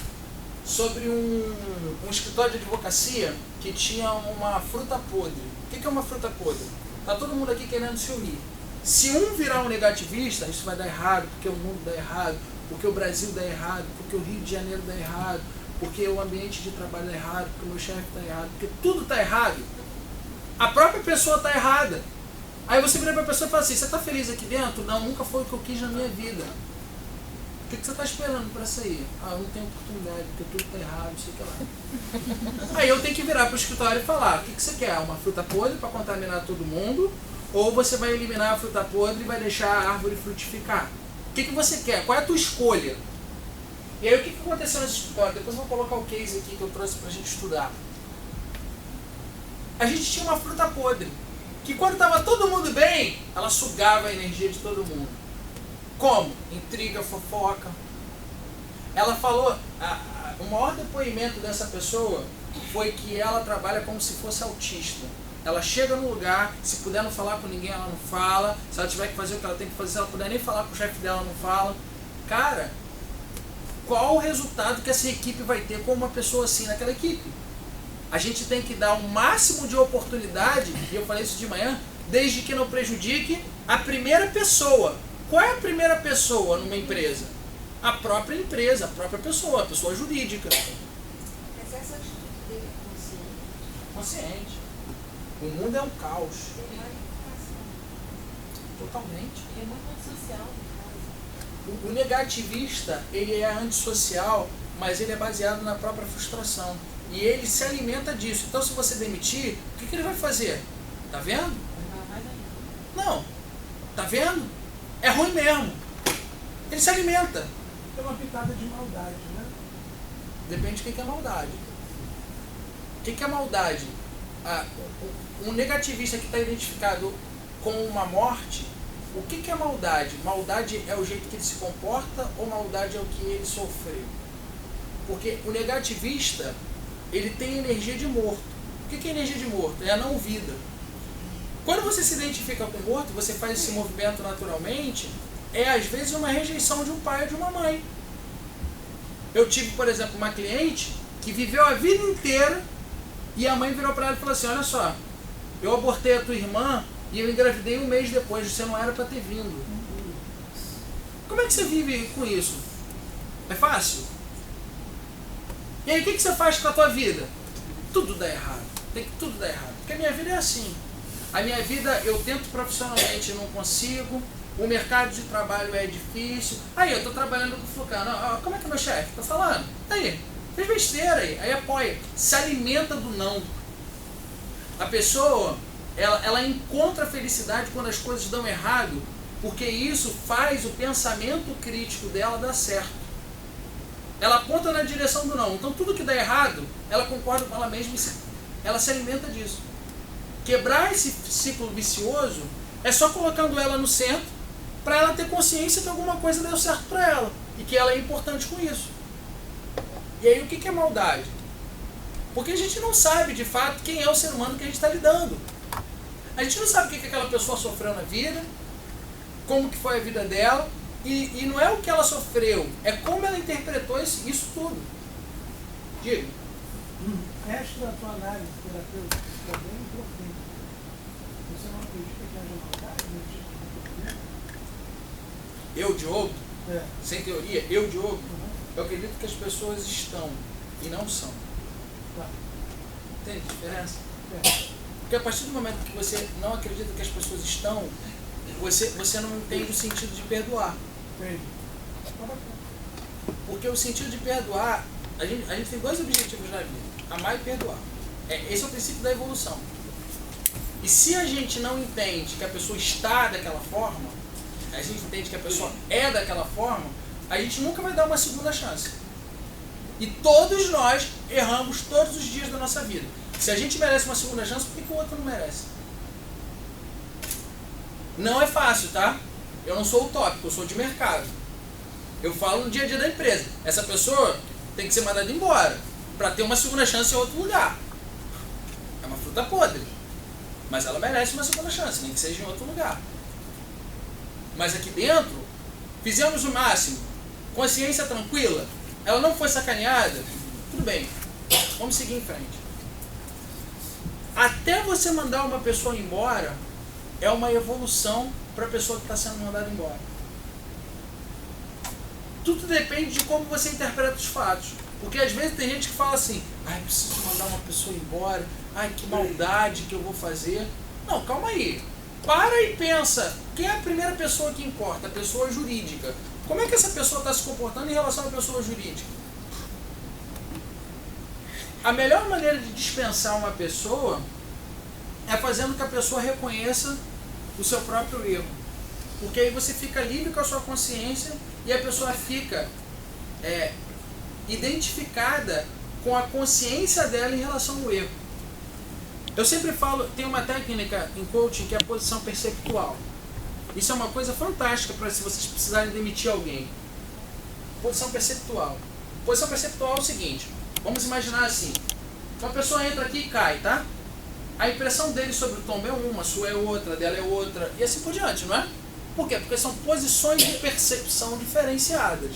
sobre um escritório de advocacia que tinha uma fruta podre. O que é uma fruta podre? Está todo mundo aqui querendo se unir. Se um virar um negativista, isso vai dar errado, porque o mundo dá errado, porque o Brasil dá errado, porque o Rio de Janeiro dá errado, porque o ambiente de trabalho dá errado, porque o meu chefe está errado, porque tudo está errado. A própria pessoa está errada. Aí você vira para a pessoa e fala assim, você está feliz aqui dentro? Não, nunca foi o que eu quis na minha vida. O que você está esperando para sair? Ah, eu não tenho oportunidade, porque tudo está errado, não sei o que lá. Aí eu tenho que virar para o escritório e falar, o que você quer? Uma fruta podre para contaminar todo mundo? Ou você vai eliminar a fruta podre e vai deixar a árvore frutificar? O que você quer? Qual é a tua escolha? E aí o que aconteceu nesse escritório? Depois eu vou colocar o case aqui que eu trouxe para a gente estudar. A gente tinha uma fruta podre, que quando estava todo mundo bem, ela sugava a energia de todo mundo. Como? Intriga, fofoca. Ela falou, o maior depoimento dessa pessoa foi que ela trabalha como se fosse autista. Ela chega no lugar, se puder não falar com ninguém, ela não fala. Se ela tiver que fazer o que ela tem que fazer, se ela puder nem falar com o chefe dela, ela não fala. Cara, qual o resultado que essa equipe vai ter com uma pessoa assim naquela equipe? A gente tem que dar o máximo de oportunidade, e eu falei isso de manhã, desde que não prejudique a primeira pessoa. Qual é a primeira pessoa numa empresa? A própria empresa, a própria pessoa, a pessoa jurídica. Mas essa atitude dele é consciente? Consciente. O mundo é um caos. Tem uma educação. Totalmente. É muito antissocial, no caso. O negativista, ele é antissocial, mas ele é baseado na própria frustração. E ele se alimenta disso. Então, se você demitir, o que ele vai fazer? Tá vendo? Vai falar mais ainda. Não. Tá vendo? É ruim mesmo. Ele se alimenta. Tem uma pitada de maldade, né? Depende de quem quer maldade. que é maldade? Um negativista que está identificado com uma morte, o que é maldade? Maldade é o jeito que ele se comporta ou maldade é o que ele sofreu? Porque o negativista, ele tem energia de morto. O que é energia de morto? É a não vida. Quando você se identifica com o morto, você faz esse movimento naturalmente, é às vezes uma rejeição de um pai ou de uma mãe. Eu tive, por exemplo, uma cliente que viveu a vida inteira e a mãe virou para ela e falou assim, olha só, eu abortei a tua irmã e eu engravidei 1 mês depois, você não era para ter vindo. Como é que você vive com isso? É fácil? E aí o que você faz com a tua vida? Tudo dá errado. Tem que tudo dar errado. Porque a minha vida é assim. A minha vida eu tento profissionalmente, não consigo. O mercado de trabalho é difícil. Aí eu estou trabalhando com o fulano. Como é que é meu chefe? Estou falando. Aí, fez besteira aí. Aí apoia. Se alimenta do não. A pessoa, ela encontra felicidade quando as coisas dão errado, porque isso faz o pensamento crítico dela dar certo. Ela aponta na direção do não. Então tudo que dá errado, ela concorda com ela mesma e ela se alimenta disso. Quebrar esse ciclo vicioso é só colocando ela no centro para ela ter consciência que alguma coisa deu certo para ela e que ela é importante com isso. E aí o que é maldade? Porque a gente não sabe de fato quem é o ser humano que a gente está lidando. A gente não sabe o que aquela pessoa sofreu na vida, como que foi a vida dela, e não é o que ela sofreu, é como ela interpretou isso tudo. Diga. O resto da tua análise terapêutica é bem profunda. Você não acredita que haja maldade no tipo de Eu, Diogo, É. sem teoria, eu, Diogo, eu acredito que as pessoas estão e não são. Tá. Entende a diferença? É. Porque a partir do momento que você não acredita que as pessoas estão, você não entende o sentido de perdoar. Entendi. Tá bacana. Porque o sentido de perdoar, a gente tem 2 objetivos na vida: amar e perdoar. Esse é o princípio da evolução. E se a gente não entende que a pessoa está daquela forma, a gente entende que a pessoa é daquela forma, a gente nunca vai dar uma segunda chance. E todos nós erramos todos os dias da nossa vida. Se a gente merece uma segunda chance, por que o outro não merece? Não é fácil, tá? Eu não sou utópico, eu sou de mercado. Eu falo no dia a dia da empresa. Essa pessoa tem que ser mandada embora para ter uma segunda chance em outro lugar. É uma fruta podre. Mas ela merece uma segunda chance, nem que seja em outro lugar. Mas aqui dentro, fizemos o máximo. Consciência tranquila. Ela não foi sacaneada. Tudo bem. Vamos seguir em frente. Até você mandar uma pessoa embora, é uma evolução para a pessoa que está sendo mandada embora. Tudo depende de como você interpreta os fatos. Porque às vezes tem gente que fala assim, ai, preciso mandar uma pessoa embora, ai, que maldade que eu vou fazer. Não, calma aí. Para e pensa, quem é a primeira pessoa que importa? A pessoa jurídica. Como é que essa pessoa está se comportando em relação à pessoa jurídica? A melhor maneira de dispensar uma pessoa é fazendo que a pessoa reconheça o seu próprio erro. Porque aí você fica livre com a sua consciência e a pessoa fica identificada com a consciência dela em relação ao erro. Eu sempre falo, tem uma técnica em coaching que é a posição perceptual. Isso é uma coisa fantástica para se vocês precisarem demitir alguém. Posição perceptual. Posição perceptual é o seguinte, vamos imaginar assim, uma pessoa entra aqui e cai, tá? A impressão dele sobre o tombo é uma, a sua é outra, a dela é outra, e assim por diante, não é? Por quê? Porque são posições de percepção diferenciadas.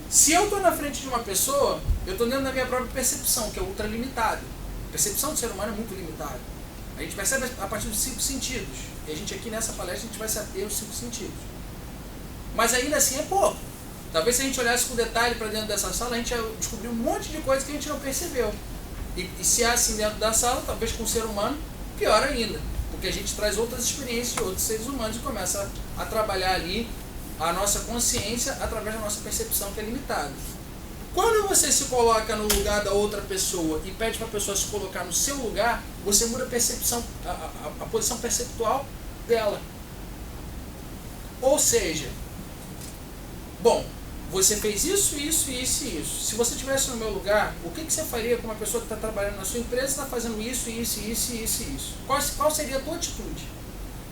Se eu estou na frente de uma pessoa, eu estou dentro da minha própria percepção, que é ultralimitada. A percepção do ser humano é muito limitada. A gente percebe a partir dos 5 sentidos. E a gente aqui nessa palestra a gente vai se ater aos 5 sentidos. Mas ainda assim é pouco. Talvez se a gente olhasse com detalhe para dentro dessa sala, a gente ia descobrir um monte de coisa que a gente não percebeu. E se é assim dentro da sala, talvez com o ser humano, pior ainda. Porque a gente traz outras experiências de outros seres humanos e começa a trabalhar ali a nossa consciência através da nossa percepção que é limitada. Quando você se coloca no lugar da outra pessoa e pede para a pessoa se colocar no seu lugar, você muda a percepção, a posição perceptual dela. Ou seja, bom, você fez isso, isso, isso e isso. Se você estivesse no meu lugar, o que você faria com uma pessoa que está trabalhando na sua empresa e está fazendo isso, isso, isso, isso e isso? Qual seria a tua atitude?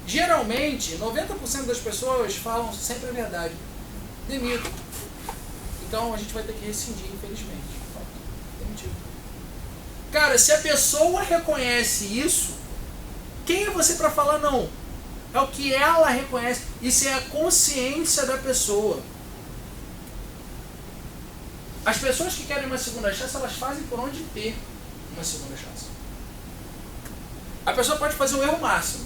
Geralmente, 90% das pessoas falam sempre a verdade. Demito. Então a gente vai ter que rescindir, infelizmente. Demitido. Cara, se a pessoa reconhece isso, quem é você para falar não? É o que ela reconhece. Isso é a consciência da pessoa. As pessoas que querem uma segunda chance, elas fazem por onde ter uma segunda chance. A pessoa pode fazer o erro máximo.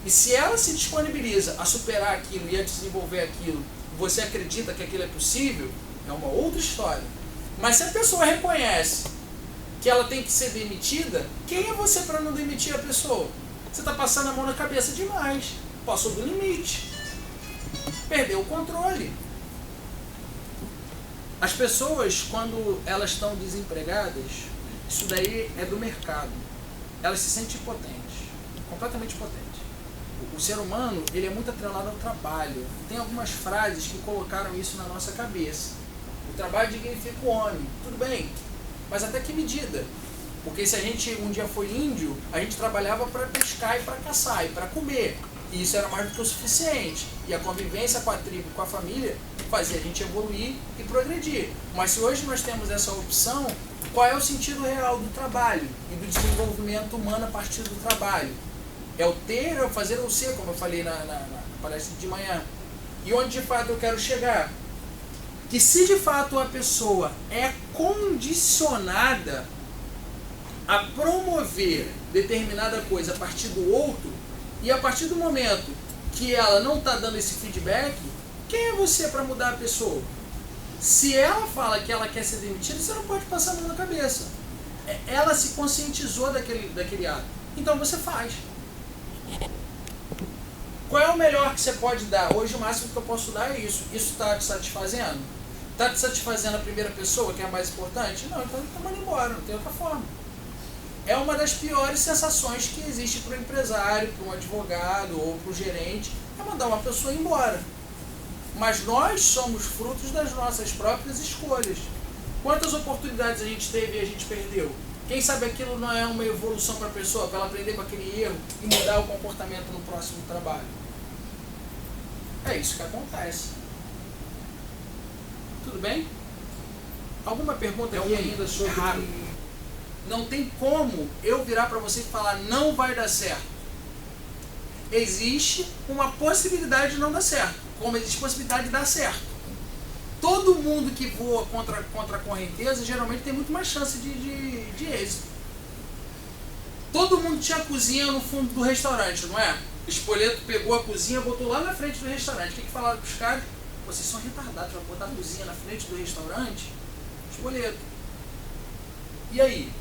E se ela se disponibiliza a superar aquilo e a desenvolver aquilo, você acredita que aquilo é possível, é uma outra história. Mas se a pessoa reconhece que ela tem que ser demitida, quem é você para não demitir a pessoa? Você está passando a mão na cabeça demais. Passou do limite. Perdeu o controle. As pessoas, quando elas estão desempregadas, isso daí é do mercado. Elas se sentem impotentes. Completamente impotentes. O ser humano, ele é muito atrelado ao trabalho. Tem algumas frases que colocaram isso na nossa cabeça. O trabalho dignifica o homem. Tudo bem. Mas até que medida? Porque se a gente um dia foi índio, a gente trabalhava para pescar e para caçar e para comer. E isso era mais do que o suficiente. E a convivência com a tribo, com a família, fazia a gente evoluir e progredir. Mas se hoje nós temos essa opção, qual é o sentido real do trabalho e do desenvolvimento humano a partir do trabalho? É o ter, é o fazer ou ser, como eu falei na palestra de manhã. E onde de fato eu quero chegar? Que se de fato a pessoa é condicionada a promover determinada coisa a partir do outro, e a partir do momento que ela não está dando esse feedback, quem é você para mudar a pessoa? Se ela fala que ela quer ser demitida, você não pode passar a mão na cabeça. Ela se conscientizou daquele ato. Então você faz. Qual é o melhor que você pode dar? Hoje o máximo que eu posso dar é isso. Isso está te satisfazendo? Está te satisfazendo a primeira pessoa, que é a mais importante? Não, então está mandando embora, não tem outra forma. É uma das piores sensações que existe para o empresário, para um advogado ou para o gerente, é mandar uma pessoa embora. Mas nós somos frutos das nossas próprias escolhas. Quantas oportunidades a gente teve e a gente perdeu? Quem sabe aquilo não é uma evolução para a pessoa, para ela aprender com aquele erro e mudar o comportamento no próximo trabalho? É isso que acontece. Tudo bem? Alguma pergunta aqui ainda sobre... Não tem como eu virar para você e falar não vai dar certo. Existe uma possibilidade de não dar certo, como existe possibilidade de dar certo. Todo mundo que voa contra a correnteza geralmente tem muito mais chance de êxito. Todo mundo tinha a cozinha no fundo do restaurante, não é? O Spoleto pegou a cozinha, botou lá na frente do restaurante. O que falaram para os caras? Vocês são retardados, vai botar a cozinha na frente do restaurante? Spoleto. E aí?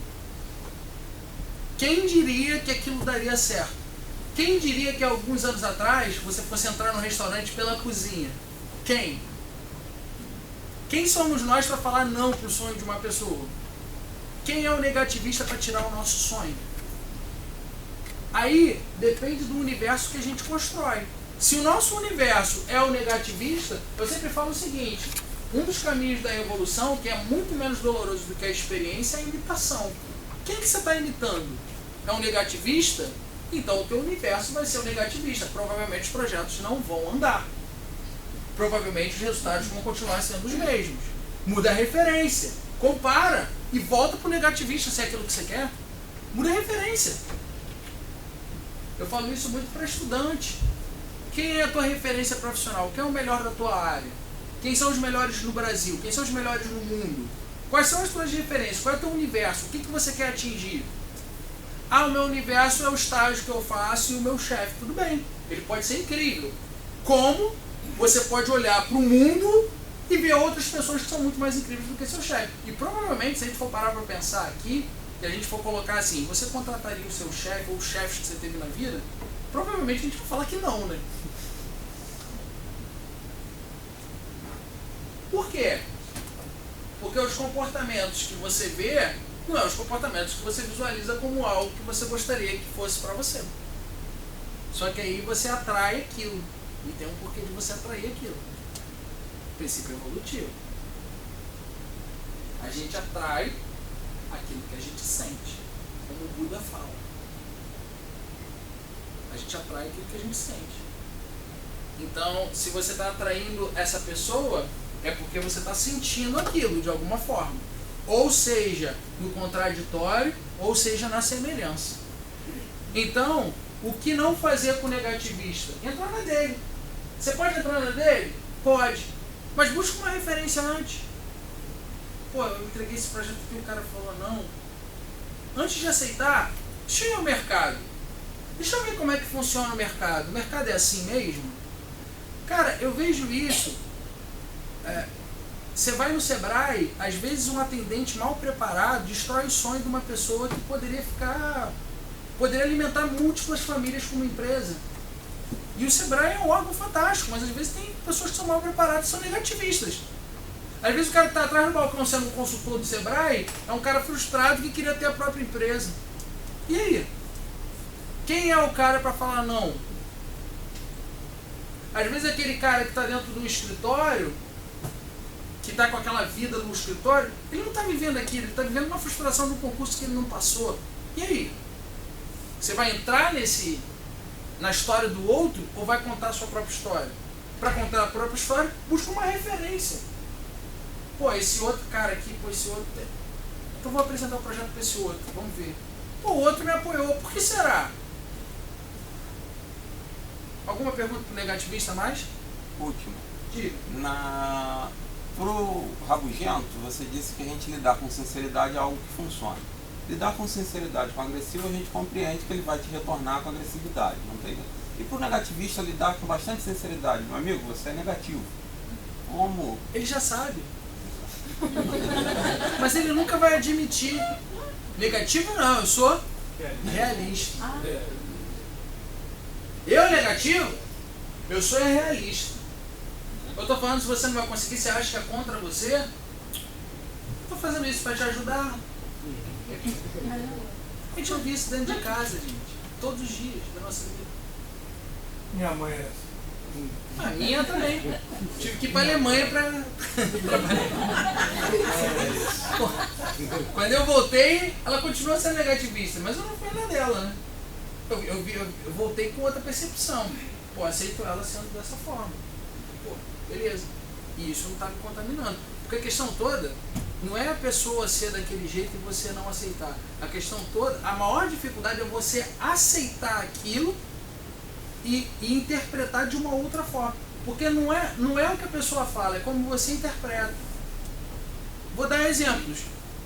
Quem diria que aquilo daria certo? Quem diria que alguns anos atrás você fosse entrar no restaurante pela cozinha? Quem? Quem somos nós para falar não para o sonho de uma pessoa? Quem é o negativista para tirar o nosso sonho? Aí depende do universo que a gente constrói. Se o nosso universo é o negativista, eu sempre falo o seguinte: um dos caminhos da evolução, que é muito menos doloroso do que a experiência, é a imitação. Quem que você está imitando? É um negativista? Então o teu universo vai ser um negativista. Provavelmente os projetos não vão andar. Provavelmente os resultados vão continuar sendo os mesmos. Muda a referência. Compara e volta para o negativista se é aquilo que você quer. Muda a referência. Eu falo isso muito para estudante. Quem é a tua referência profissional? Quem é o melhor da tua área? Quem são os melhores no Brasil? Quem são os melhores no mundo? Quais são as tuas referências? Qual é o teu universo? O que você quer atingir? Ah, o meu universo é o estágio que eu faço e o meu chefe. Tudo bem, ele pode ser incrível. Como você pode olhar para o mundo e ver outras pessoas que são muito mais incríveis do que seu chefe? E provavelmente, se a gente for parar para pensar aqui, e a gente for colocar assim, você contrataria o seu chefe ou os chefes que você teve na vida? Provavelmente a gente vai falar que não, né? Por quê? Porque os comportamentos que você vê não são os comportamentos que você visualiza como algo que você gostaria que fosse para você. Só que aí você atrai aquilo. E tem um porquê de você atrair aquilo. Princípio evolutivo. A gente atrai aquilo que a gente sente, como o Buda fala. A gente atrai aquilo que a gente sente. Então, se você está atraindo essa pessoa, é porque você está sentindo aquilo de alguma forma. Ou seja, no contraditório, ou seja, na semelhança. Então, o que não fazer com o negativista? Entrar na dele. Você pode entrar na dele? Pode. Mas busca uma referência antes. Pô, eu entreguei esse projeto aqui e o cara falou não. Antes de aceitar, deixa eu ir ao mercado. Deixa eu ver como é que funciona o mercado. O mercado é assim mesmo? Cara, eu vejo isso. Você vai no Sebrae, às vezes um atendente mal preparado destrói o sonho de uma pessoa que poderia alimentar múltiplas famílias com uma empresa. E o Sebrae é um órgão fantástico, mas às vezes tem pessoas que são mal preparadas e são negativistas. Às vezes o cara que está atrás do balcão sendo um consultor do Sebrae é um cara frustrado que queria ter a própria empresa. E aí? Quem é o cara para falar não? Às vezes aquele cara que está dentro do escritório, que está com aquela vida no escritório, ele não está vivendo aquilo, ele está vivendo uma frustração do concurso que ele não passou. E aí? Você vai entrar na história do outro ou vai contar a sua própria história? Para contar a própria história, busca uma referência. Pô, esse outro cara aqui, esse outro... Então vou apresentar o projeto para esse outro, vamos ver. Pô, o outro me apoiou, por que será? Alguma pergunta para o negativista mais? Último. Diga. Pro Rabugento, você disse que a gente lidar com sinceridade é algo que funciona. Lidar com sinceridade com agressivo, a gente compreende que ele vai te retornar com agressividade, não tem? E pro negativista, lidar com bastante sinceridade, meu amigo, você é negativo. Como? Ele já sabe. Mas ele nunca vai admitir. Negativo não, eu sou realista. Eu negativo? Eu sou realista. Eu tô falando, se você não vai conseguir, você acha que é contra você? Eu tô fazendo isso para te ajudar. A gente ouve isso dentro de casa, gente. Todos os dias da nossa vida. Minha mãe é essa. A minha também. Tive que ir para a Alemanha para trabalhar. Quando eu voltei, ela continuou sendo negativista, mas eu não fui na dela, né? Eu voltei com outra percepção. Pô, aceito ela sendo dessa forma. Pô, beleza. E isso não está me contaminando. Porque a questão toda não é a pessoa ser daquele jeito e você não aceitar. A questão toda, a maior dificuldade é você aceitar aquilo e interpretar de uma outra forma. Porque não é o que a pessoa fala, é como você interpreta. Vou dar exemplos.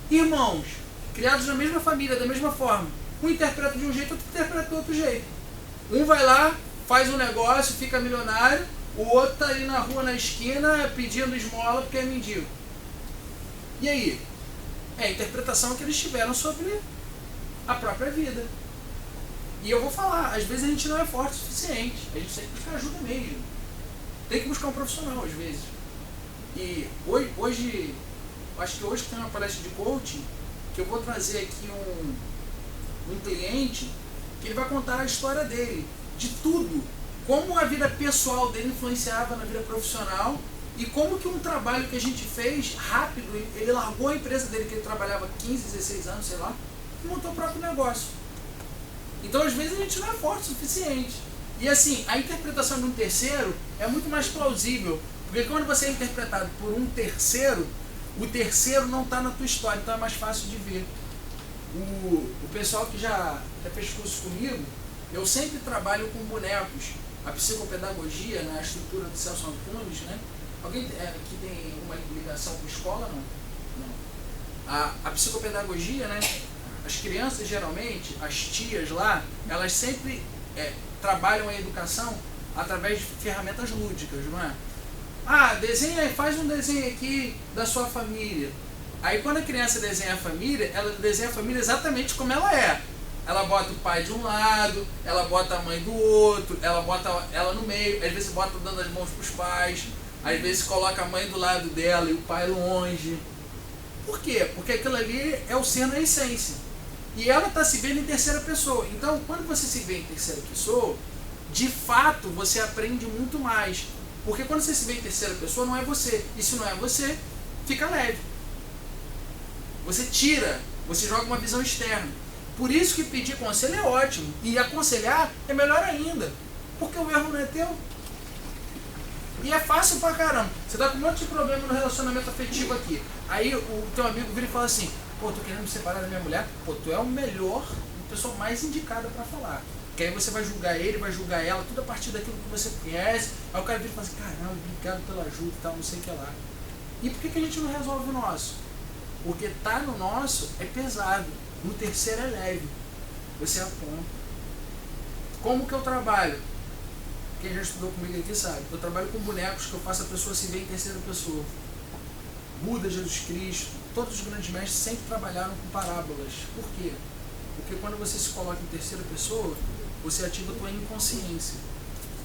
Irmãos, criados na mesma família, da mesma forma. Um interpreta de um jeito, outro interpreta do outro jeito. Um vai lá, faz um negócio, fica milionário, o outro está ali na rua, na esquina, pedindo esmola porque é mendigo. E aí? É a interpretação que eles tiveram sobre a própria vida. E eu vou falar, às vezes a gente não é forte o suficiente, a gente tem que buscar ajuda mesmo. Tem que buscar um profissional às vezes. E hoje acho que hoje tem uma palestra de coaching, que eu vou trazer aqui um cliente, que ele vai contar a história dele, de tudo, como a vida pessoal dele influenciava na vida profissional, e como que um trabalho que a gente fez rápido, ele largou a empresa dele, que ele trabalhava 15, 16 anos, sei lá, e montou o próprio negócio. Então, às vezes, a gente não é forte o suficiente. E assim, a interpretação de um terceiro é muito mais plausível. Porque quando você é interpretado por um terceiro, o terceiro não está na tua história, então é mais fácil de ver. O pessoal que já fez curso comigo, eu sempre trabalho com bonecos. A psicopedagogia, na estrutura do Celso Antunes, né? Alguém aqui tem alguma ligação com escola? Não. A psicopedagogia, né? As crianças, geralmente, as tias lá, elas sempre trabalham a educação através de ferramentas lúdicas, não é? Desenha, faz um desenho aqui da sua família. Aí quando a criança desenha a família, ela desenha a família exatamente como ela é. Ela bota o pai de um lado, ela bota a mãe do outro, ela bota ela no meio, às vezes bota dando as mãos para os pais, às vezes coloca a mãe do lado dela e o pai longe. Por quê? Porque aquilo ali é o ser na essência. E ela está se vendo em terceira pessoa. Então, quando você se vê em terceira pessoa, de fato, você aprende muito mais. Porque quando você se vê em terceira pessoa, não é você. E se não é você, fica leve. Você tira, você joga uma visão externa. Por isso que pedir conselho é ótimo. E aconselhar é melhor ainda. Porque o erro não é teu. E é fácil pra caramba. Você tá com um monte de problema no relacionamento afetivo aqui. Aí o teu amigo vira e fala assim, pô, tô querendo me separar da minha mulher. Pô, tu é o melhor, a pessoa mais indicada pra falar. Que aí você vai julgar ele, vai julgar ela, tudo a partir daquilo que você conhece. Aí o cara vira e fala assim, caramba, obrigado pela ajuda e tal, não sei o que lá. E por que a gente não resolve o nosso? Porque tá no nosso é pesado, no terceiro é leve. Você aponta. Como que eu trabalho? Quem já estudou comigo aqui sabe. Eu trabalho com bonecos que eu faço a pessoa se ver em terceira pessoa. Buda, Jesus Cristo, todos os grandes mestres sempre trabalharam com parábolas. Por quê? Porque quando você se coloca em terceira pessoa, você ativa a tua inconsciência.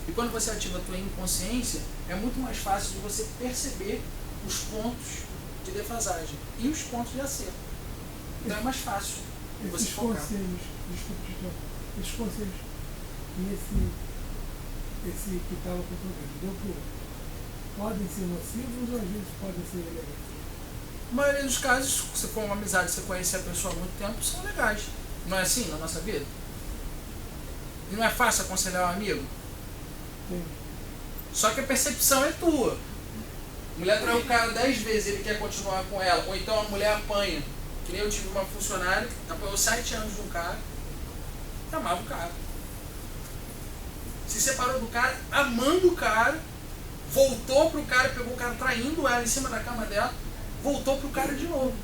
E quando você ativa a tua inconsciência, é muito mais fácil de você perceber os pontos de defasagem e os pontos de acerto. Então é mais fácil de você focar. Esses conselhos e esse que estava com o problema, deu por podem ser nocivos ou às vezes podem ser legais? Na maioria dos casos, se for uma amizade, você conhecer a pessoa há muito tempo, são legais. Não é assim na nossa vida? E não é fácil aconselhar um amigo? Sim. Só que a percepção é tua. A mulher trai o cara 10 vezes, ele quer continuar com ela. Ou então a mulher apanha. Que nem eu tive uma funcionária que apanhou 7 anos de um cara, amava o cara. Se separou do cara, amando o cara, voltou pro cara, pegou o cara traindo ela em cima da cama dela, voltou pro cara de novo.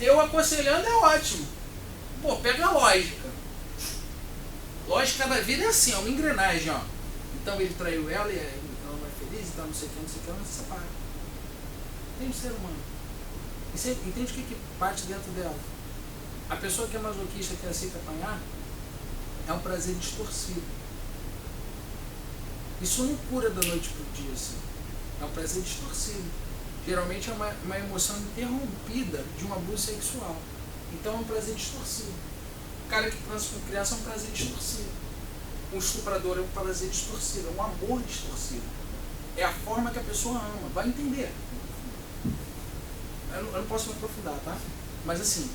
Eu aconselhando é ótimo. Pô, pega a lógica. Lógica da vida é assim, é uma engrenagem, ó. Então ele traiu ela e ela não é feliz, então não sei o que, ela se separa. Tem um ser humano. E você entende o que bate dentro dela? A pessoa que é masoquista, que aceita apanhar, é um prazer distorcido. Isso não cura da noite pro dia, assim. É um prazer distorcido. Geralmente é uma emoção interrompida de um abuso sexual. Então é um prazer distorcido. O cara que transa com criança é um prazer distorcido. Um estuprador é um prazer distorcido, é um amor distorcido. É a forma que a pessoa ama. Vai entender. Eu não posso me aprofundar, tá? Mas assim,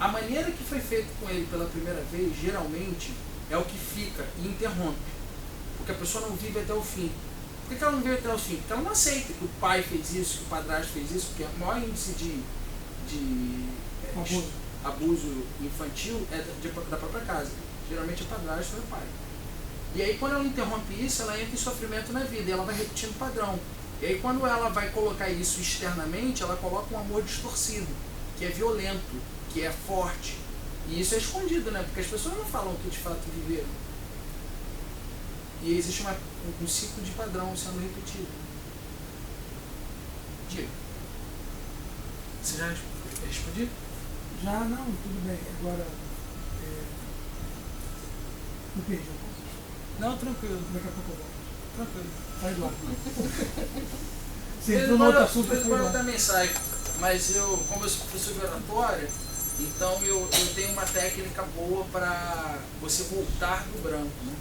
a maneira que foi feito com ele pela primeira vez, geralmente, é o que fica e interrompe. Porque a pessoa não vive até o fim. Por que ela não vive até o fim? Porque ela não aceita que o pai fez isso, que o padrasto fez isso, porque o maior índice de abuso infantil é da própria casa. Geralmente é padrasto ou é pai. E aí quando ela interrompe isso, ela entra em sofrimento na vida e ela vai repetindo o padrão. E aí quando ela vai colocar isso externamente, ela coloca um amor distorcido, que é violento, que é forte. E isso é escondido, né? Porque as pessoas não falam o que de fato viveram. E existe um ciclo de padrão sendo repetido. Diga. Você já respondeu? Já não, tudo bem. Agora, me perdi um pouco. Não, tranquilo. Daqui a pouco eu volto. Tranquilo. Vai embora. Você entrou no outro assunto, eu foi vou embora. também saio. Mas como eu sou professor de oratória, então eu tenho uma técnica boa para você voltar do branco, né?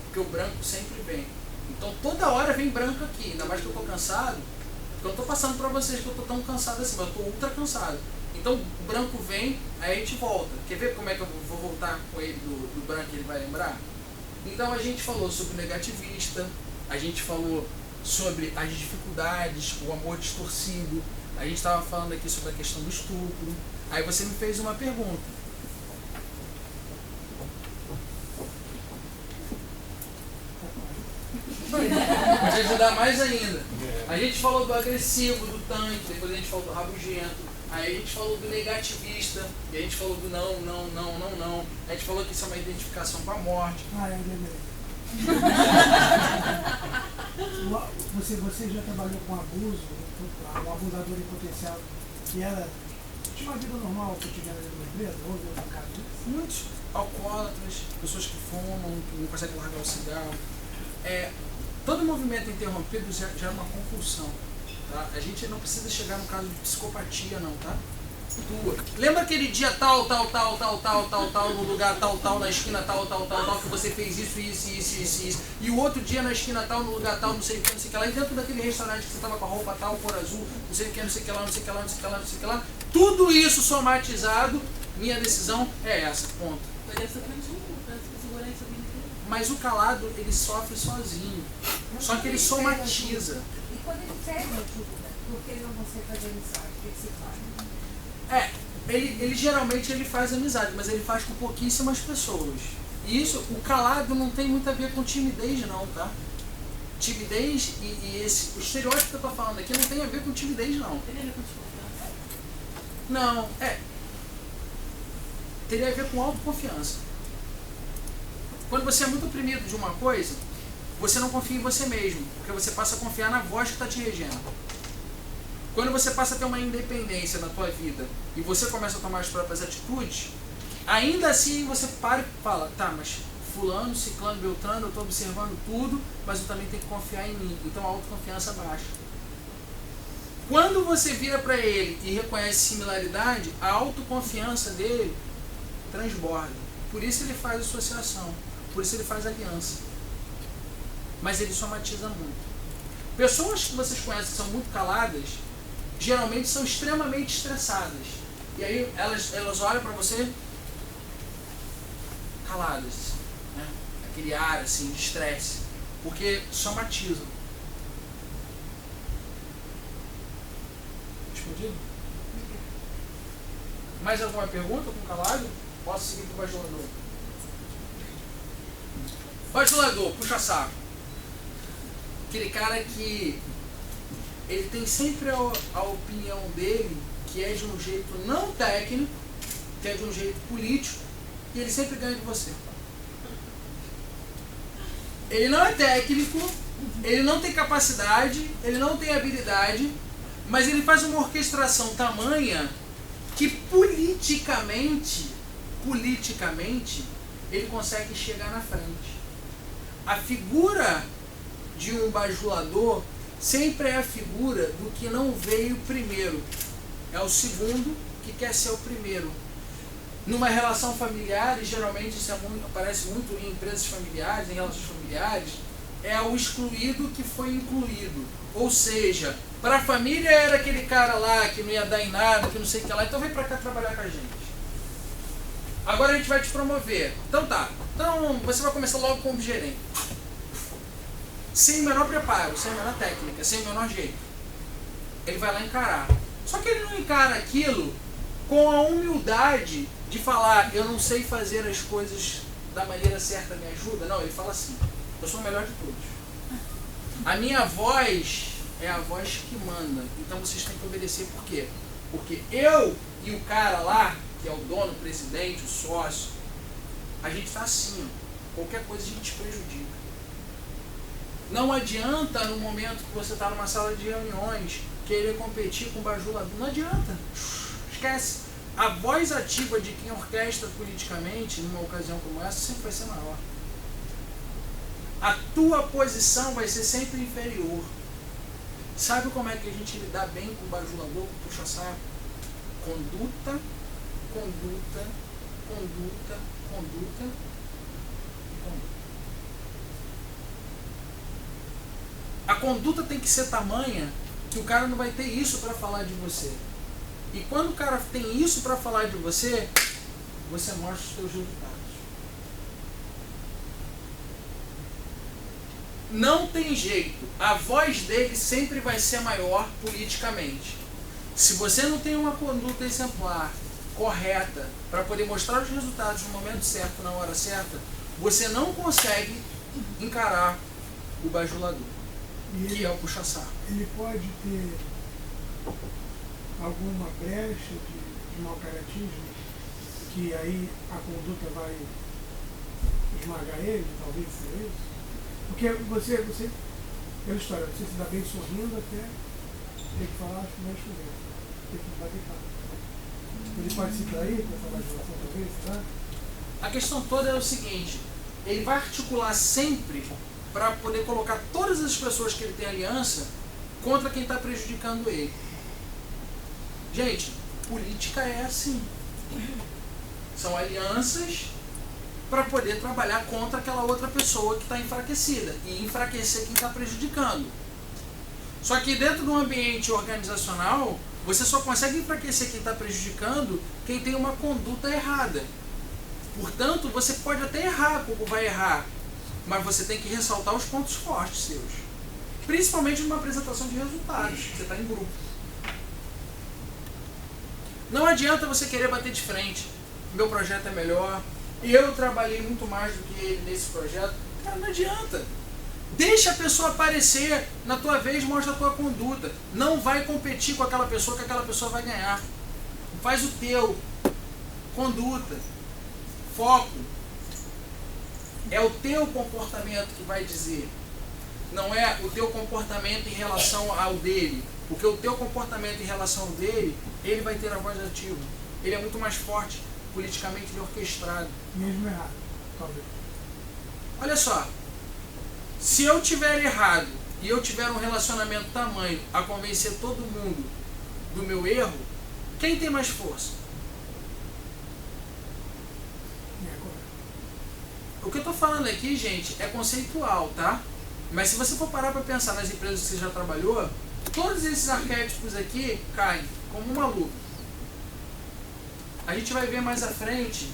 Porque o branco sempre vem. Então toda hora vem branco aqui, ainda mais que eu estou cansado. Porque eu não estou passando para vocês que eu estou tão cansado assim, mas eu estou ultra cansado. Então o branco vem, aí a gente volta. Quer ver como é que eu vou voltar com ele do branco e ele vai lembrar? Então a gente falou sobre o negativista, a gente falou sobre as dificuldades, o amor distorcido, a gente estava falando aqui sobre a questão do estupro. Aí você me fez uma pergunta. Pra te ajudar mais ainda. A gente falou do agressivo, do tanque, depois a gente falou do rabugento, aí a gente falou do negativista, e a gente falou do não. A gente falou que isso é uma identificação com a morte. Você já trabalhou com abuso, um abusador em potencial que tinha uma vida normal, cotidiana dentro da empresa? Houve um caso disso? Muitos alcoólatras, pessoas que fumam, que não conseguem largar o cigarro. Todo movimento interrompido já é uma compulsão. Tá? A gente não precisa chegar no caso de psicopatia, não, tá? tua. Lembra aquele dia tal, no lugar tal, na esquina tal, que você fez isso. E o outro dia na esquina tal, no lugar tal, não sei o que lá. E dentro daquele restaurante que você estava com a roupa tal, cor azul, não sei o que lá. Tudo isso somatizado, minha decisão é essa, ponto. Mas deve ser grande para segurar isso bem. Mas o calado, ele sofre sozinho. Só que ele somatiza. E quando ele pede ajuda, por que ele não consegue fazer amizade? O que você faz? Ele geralmente ele faz amizade, mas ele faz com pouquíssimas pessoas. E isso, o calado não tem muito a ver com timidez não, tá? Timidez e o estereótipo que eu tô falando aqui não tem a ver com timidez não. Ele é confiança. Não, teria a ver com autoconfiança. Quando você é muito oprimido de uma coisa, você não confia em você mesmo, porque você passa a confiar na voz que está te regendo. Quando você passa a ter uma independência na tua vida e você começa a tomar as próprias atitudes, ainda assim você para e fala, tá, mas fulano, ciclano, beltrano, eu estou observando tudo, mas eu também tenho que confiar em mim. Então a autoconfiança baixa. Quando você vira para ele e reconhece similaridade, a autoconfiança dele transborda. Por isso ele faz associação, por isso ele faz aliança. Mas ele somatiza muito. Pessoas que vocês conhecem que são muito caladas, geralmente são extremamente estressadas. E aí elas olham para você caladas, né? Aquele ar assim de estresse, porque somatizam. Respondido? Mais alguma pergunta com calado? Posso seguir para o bajulador? Bajulador, puxa saco. Aquele cara que ele tem sempre a opinião dele, que é de um jeito não técnico, que é de um jeito político, e ele sempre ganha de você. Ele não é técnico, ele não tem capacidade, ele não tem habilidade, mas ele faz uma orquestração tamanha que politicamente, ele consegue chegar na frente. A figura de um bajulador sempre é a figura do que não veio primeiro. É o segundo que quer ser o primeiro. Numa relação familiar, e geralmente isso aparece muito em empresas familiares, em relações familiares, é o excluído que foi incluído. Ou seja, para a família era aquele cara lá que não ia dar em nada, que não sei o que lá, então vem para cá trabalhar com a gente. Agora a gente vai te promover. Então tá. Então você vai começar logo como gerente. Sem o menor preparo, sem a menor técnica, sem o menor jeito. Ele vai lá encarar. Só que ele não encara aquilo com a humildade de falar, eu não sei fazer as coisas da maneira certa, me ajuda. Não, ele fala assim, eu sou o melhor de todos. A minha voz é a voz que manda. Então vocês têm que obedecer. Por quê? Porque eu e o cara lá, que é o dono, o presidente, o sócio, a gente está assim, ó. Qualquer coisa a gente prejudica. Não adianta no momento que você está numa sala de reuniões querer competir com o bajulador. Não adianta. Esquece. A voz ativa de quem orquestra politicamente, numa ocasião como essa, sempre vai ser maior. A tua posição vai ser sempre inferior. Sabe como é que a gente lida bem com o bajulador, com o puxa-saco? Conduta, conduta, conduta, conduta e conduta. A conduta tem que ser tamanha que o cara não vai ter isso para falar de você. E quando o cara tem isso para falar de você, você mostra os seus resultados. Não tem jeito. A voz dele sempre vai ser maior politicamente. Se você não tem uma conduta exemplar, correta, para poder mostrar os resultados no momento certo, na hora certa, você não consegue encarar o bajulador, que é o puxa-saco. Ele pode ter alguma brecha de mau caratismo, que aí a conduta vai esmagar ele, talvez seja isso? Porque você pela história, você se dá bem sorrindo até ter que falar, acho que não é chover, tem que bater cara. Ele pode se trair com essa bajulação, talvez, tá? A questão toda é o seguinte, ele vai articular sempre para poder colocar todas as pessoas que ele tem aliança contra quem está prejudicando ele. Gente, Política é assim. São alianças para poder trabalhar contra aquela outra pessoa que está enfraquecida e enfraquecer quem está prejudicando. Só que dentro de um ambiente organizacional, você só consegue enfraquecer quem está prejudicando quem tem uma conduta errada. Portanto, você pode até errar como vai errar, mas você tem que ressaltar os pontos fortes seus. Principalmente numa apresentação de resultados, você está em grupo. Não adianta você querer bater de frente. Meu projeto é melhor, eu trabalhei muito mais do que ele nesse projeto. Cara, não adianta. Deixa a pessoa aparecer, na tua vez mostra a tua conduta. Não vai competir com aquela pessoa que aquela pessoa vai ganhar. Faz o teu. Conduta. Foco. É o teu comportamento que vai dizer. Não é o teu comportamento em relação ao dele. Porque o teu comportamento em relação ao dele, ele vai ter a voz ativa. Ele é muito mais forte, politicamente orquestrado. Mesmo errado, talvez. Olha só. Se eu tiver errado e eu tiver um relacionamento tamanho a convencer todo mundo do meu erro, quem tem mais força? O que eu estou falando aqui, gente, é conceitual, tá? Mas se você for parar para pensar nas empresas que você já trabalhou, todos esses arquétipos aqui caem como uma luva. A gente vai ver mais à frente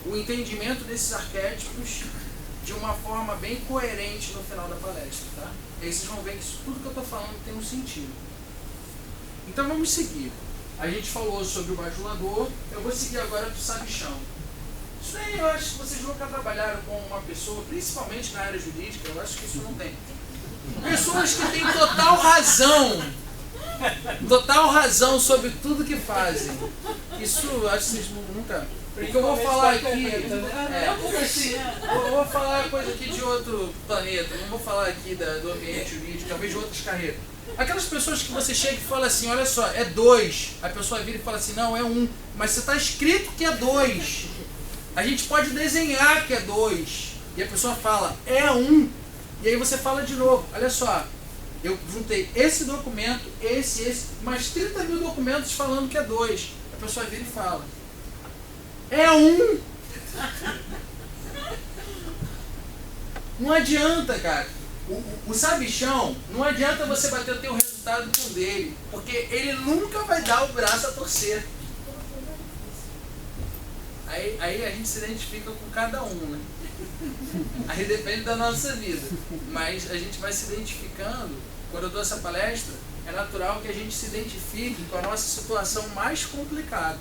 o entendimento desses arquétipos de uma forma bem coerente no final da palestra, tá? E aí vocês vão ver que isso, tudo que eu estou falando tem um sentido. Então vamos seguir. A gente falou sobre o bajulador, eu vou seguir agora para o sabichão. Isso aí eu acho que vocês nunca trabalharam com uma pessoa, principalmente na área jurídica, eu acho que isso não tem. Pessoas que têm total razão sobre tudo que fazem. Isso eu acho que vocês nunca... Porque eu vou falar aqui... eu vou falar coisa aqui de outro planeta, não vou falar aqui do ambiente jurídico, talvez de outras carreiras. Aquelas pessoas que você chega e fala assim, olha só, é 2. A pessoa vira e fala assim, não, é 1. Mas você está escrito que é 2. A gente pode desenhar que é 2. E a pessoa fala, é 1. E aí você fala de novo, olha só, eu juntei esse documento, esse, mais 30 mil documentos falando que é 2. A pessoa vira e fala, é 1. Não adianta, cara. O sabichão, não adianta você bater o teu resultado com o dele, porque ele nunca vai dar o braço a torcer. Aí a gente se identifica com cada um, né? Aí depende da nossa vida. Mas a gente vai se identificando. Quando eu dou essa palestra, é natural que a gente se identifique com a nossa situação mais complicada.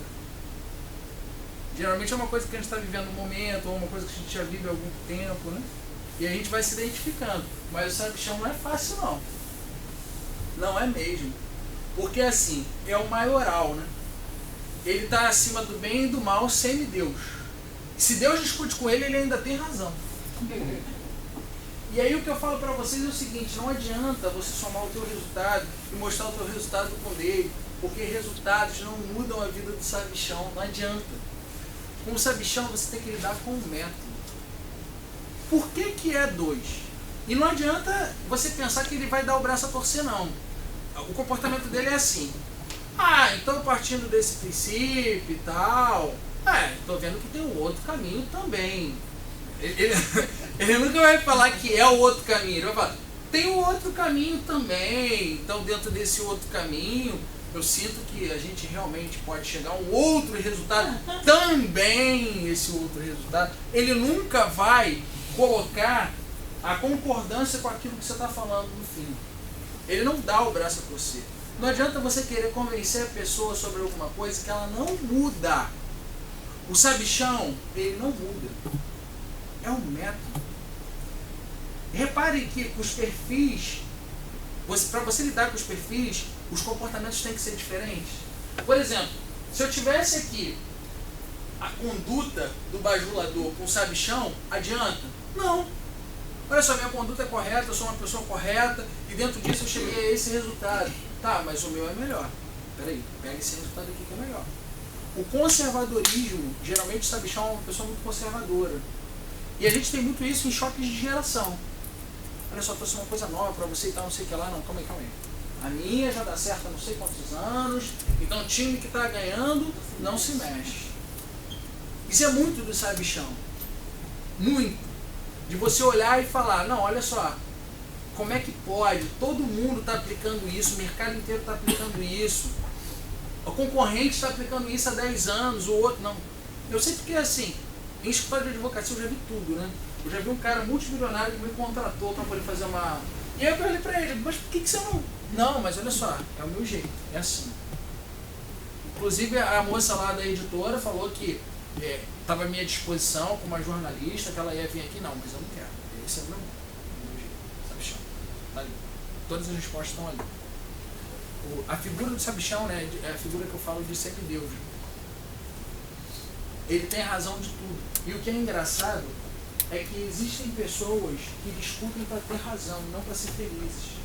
Geralmente é uma coisa que a gente está vivendo no momento, ou uma coisa que a gente já vive há algum tempo, né? E a gente vai se identificando. Mas o sabichão não é fácil, não. Não é mesmo. Porque assim, é o maioral, né? Ele está acima do bem e do mal, semideus. Se Deus discute com ele, ele ainda tem razão. E aí o que eu falo para vocês é o seguinte, não adianta você somar o teu resultado e mostrar o teu resultado com o dele, porque resultados não mudam a vida do sabichão, não adianta. Com o sabichão você tem que lidar com o método. Por que é 2? E não adianta você pensar que ele vai dar o braço a torcer, não. O comportamento dele é assim. Ah, então partindo desse princípio e tal, tô vendo que tem um outro caminho também. Ele nunca vai falar que é o outro caminho, ele vai falar, tem um outro caminho também. Então dentro desse outro caminho, eu sinto que a gente realmente pode chegar a um outro resultado, também esse outro resultado. Ele nunca vai colocar a concordância com aquilo que você está falando no fim. Ele não dá o braço a torcer. Não adianta você querer convencer a pessoa sobre alguma coisa que ela não muda. O sabichão, ele não muda. É um método. Repare que os perfis, para você lidar com os perfis, os comportamentos têm que ser diferentes. Por exemplo, se eu tivesse aqui a conduta do bajulador com o sabichão, adianta? Não. Olha só, minha conduta é correta, eu sou uma pessoa correta e dentro disso eu cheguei a esse resultado. Tá, mas o meu é melhor. Peraí, pega esse resultado aqui que é melhor. O conservadorismo, geralmente o sabichão é uma pessoa muito conservadora. E a gente tem muito isso em choques de geração. Olha só, trouxe uma coisa nova para você e tal, não sei o que lá, não, calma aí. A minha já dá certo há não sei quantos anos, então o time que está ganhando não se mexe. Isso é muito do sabichão. Muito. De você olhar e falar, não, olha só, como é que pode? Todo mundo está aplicando isso, o mercado inteiro está aplicando isso. O concorrente está aplicando isso há 10 anos, o outro não. Eu sei porque assim, em escritório de advocacia eu já vi tudo, né? Eu já vi um cara multimilionário que me contratou para poder fazer uma... E aí eu falei para ele, mas por que você não... Não, mas olha só, é o meu jeito, é assim. Inclusive a moça lá da editora falou que estava à minha disposição como uma jornalista, que ela ia vir aqui, não, mas eu não quero. Esse é o meu jeito, sabichão. Tá ali. Todas as respostas estão ali. A figura do sabichão, né, é a figura que eu falo de semideus. Ele tem razão de tudo. E o que é engraçado é que existem pessoas que discutem para ter razão, não para ser felizes.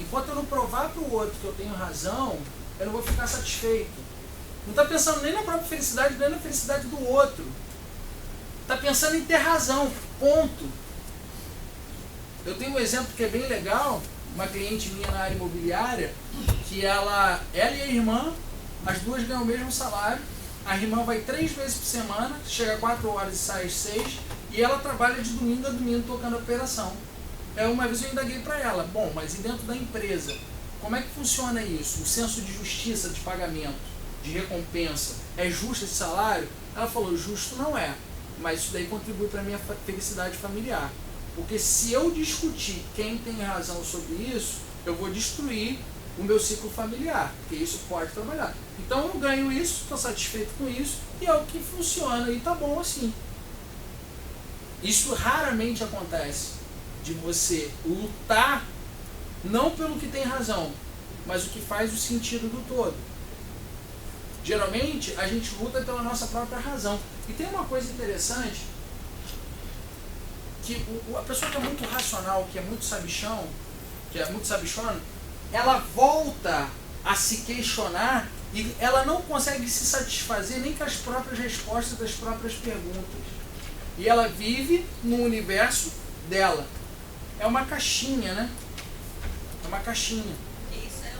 Enquanto eu não provar para o outro que eu tenho razão, eu não vou ficar satisfeito. Não está pensando nem na própria felicidade, nem na felicidade do outro. Está pensando em ter razão, ponto. Eu tenho um exemplo que é bem legal, uma cliente minha na área imobiliária, que ela e a irmã, as duas ganham o mesmo salário, a irmã vai 3 vezes por semana, chega 4 horas e sai às 6, e ela trabalha de domingo a domingo tocando a operação. Uma vez eu indaguei para ela, bom, mas e dentro da empresa, como é que funciona isso? O senso de justiça de pagamento, de recompensa, é justo esse salário? Ela falou, justo não é, mas isso daí contribui para a minha felicidade familiar. Porque se eu discutir quem tem razão sobre isso, eu vou destruir o meu ciclo familiar, porque isso pode trabalhar. Então eu ganho isso, estou satisfeito com isso, e é o que funciona, e tá bom assim. Isso raramente acontece, de você lutar não pelo que tem razão, mas o que faz o sentido do todo. Geralmente a gente luta pela nossa própria razão. E tem uma coisa interessante, que a pessoa que é muito racional, que é muito sabichão, que é muito sabichona, ela volta a se questionar e ela não consegue se satisfazer nem com as próprias respostas das próprias perguntas. E ela vive no universo dela. É uma caixinha, né? É uma caixinha.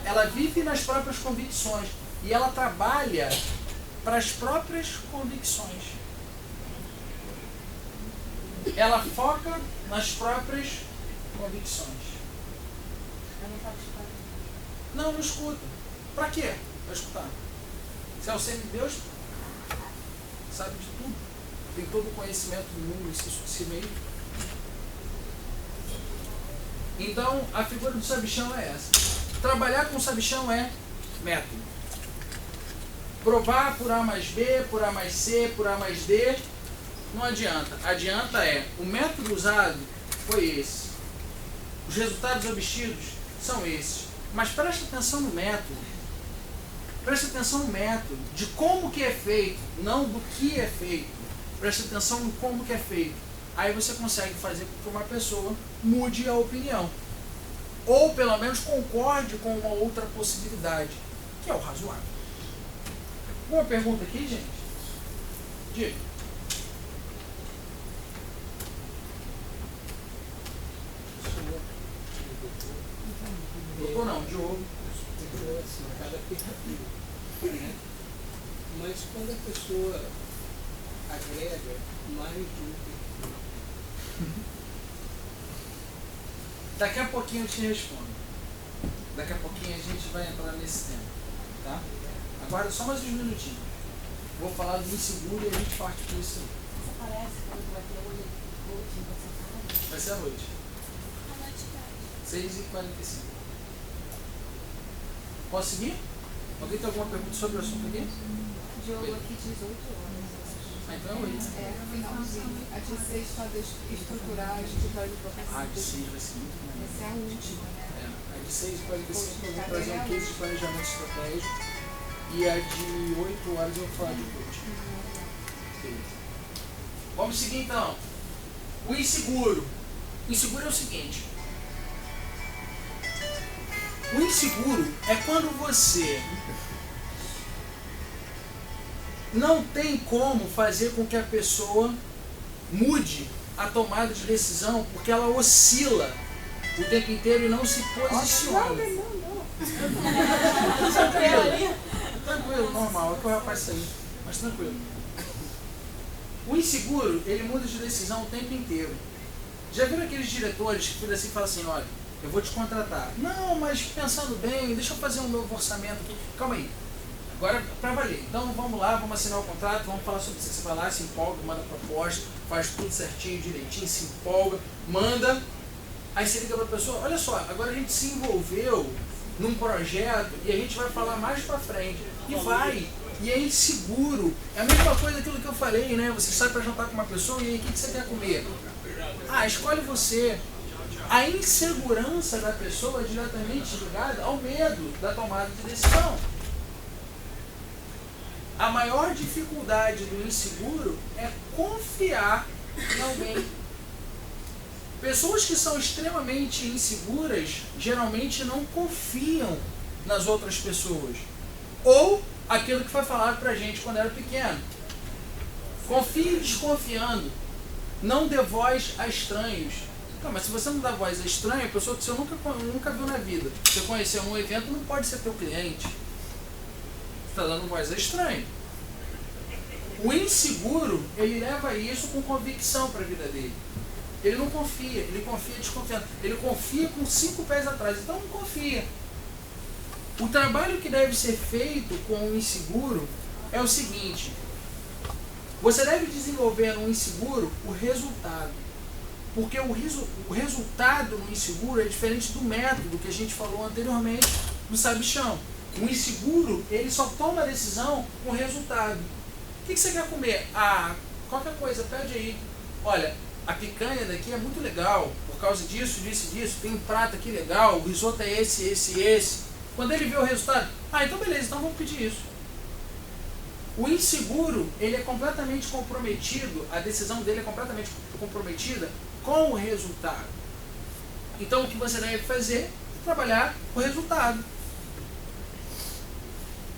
Ela vive nas próprias convicções e ela trabalha para as próprias convicções. Ela foca nas próprias convicções. Não, não escuta. Pra quê? Vai escutar. Se é o semideus, sabe de tudo. Tem todo o conhecimento do mundo em si mesmo. Então, a figura do sabichão é essa. Trabalhar com o sabichão é método. Provar por A mais B, por A mais C, por A mais D, não adianta. Adianta o método usado foi esse. Os resultados obtidos são esses. Mas preste atenção no método. Preste atenção no método, de como que é feito, não do que é feito. Preste atenção no como que é feito. Aí você consegue fazer com que uma pessoa mude a opinião. Ou pelo menos concorde com uma outra possibilidade, que é o razoável. Uma pergunta aqui, gente? Diga. Doutor não, Diogo. Cada perfil, né? Mas quando a pessoa agrega mais de um perfil. Daqui a pouquinho eu te respondo. Daqui a pouquinho a gente vai entrar nesse tema. Tá? Aguarda só mais uns minutinhos. Vou falar do inseguro e a gente parte por isso aí. Você parece quando vai ter hoje em você fala? Vai ser à noite. 6h45. Posso seguir? Alguém tem alguma pergunta sobre o assunto aqui? Diogo aqui 18 horas. Então é 8. No finalzinho. A de 6 pode estruturar a escritório de advocacia. A de 6 vai ser muito bom. Essa é a última, né? A de 6h45 eu vou trazer um case de planejamento estratégico. E a de 8 horas eu vou falar de coaching. Vamos seguir então. O inseguro. O inseguro é o seguinte. O inseguro é quando você não tem como fazer com que a pessoa mude a tomada de decisão porque ela oscila o tempo inteiro e não se posiciona. Tranquilo, normal, é que o rapaz saiu, mas tranquilo. O inseguro, ele muda de decisão o tempo inteiro. Já viram aqueles diretores que ficam assim e falam assim, olha, eu vou te contratar. Não, mas pensando bem, deixa eu fazer um novo orçamento aqui. Calma aí. Agora, para valer. Então, vamos lá, vamos assinar o contrato, vamos falar sobre isso. Você vai lá, se empolga, manda a proposta, faz tudo certinho, direitinho, se empolga, manda. Aí você liga para a pessoa, olha só, agora a gente se envolveu num projeto e a gente vai falar mais para frente. E vai. E é inseguro. É a mesma coisa aquilo que eu falei, né? Você sai para jantar com uma pessoa e aí o que você quer comer? Ah, escolhe você. A insegurança da pessoa é diretamente ligada ao medo da tomada de decisão. A maior dificuldade do inseguro é confiar em alguém. Pessoas que são extremamente inseguras geralmente não confiam nas outras pessoas. Ou aquilo que foi falado pra gente quando era pequeno. Confie desconfiando. Não dê voz a estranhos. Não, mas se você não dá voz a estranho, a pessoa que você nunca viu na vida, você conheceu num evento, não pode ser teu cliente. Você está dando voz a estranho. O inseguro, ele leva isso com convicção para a vida dele. Ele não confia, ele confia desconfiando. Ele confia com 5 pés atrás, então não confia. O trabalho que deve ser feito com o inseguro é o seguinte: você deve desenvolver no inseguro o resultado. Porque o resultado no inseguro é diferente do método que a gente falou anteriormente do sabichão. O inseguro, ele só toma a decisão com o resultado. O que você quer comer? Ah, qualquer coisa, pede aí. Olha, a picanha daqui é muito legal, por causa disso, disso, tem um prato aqui legal, o risoto é esse. Quando ele vê o resultado, então beleza, então vamos pedir isso. O inseguro, ele é completamente comprometido, a decisão dele é completamente comprometida com o resultado. Então o que você deve fazer é trabalhar o resultado.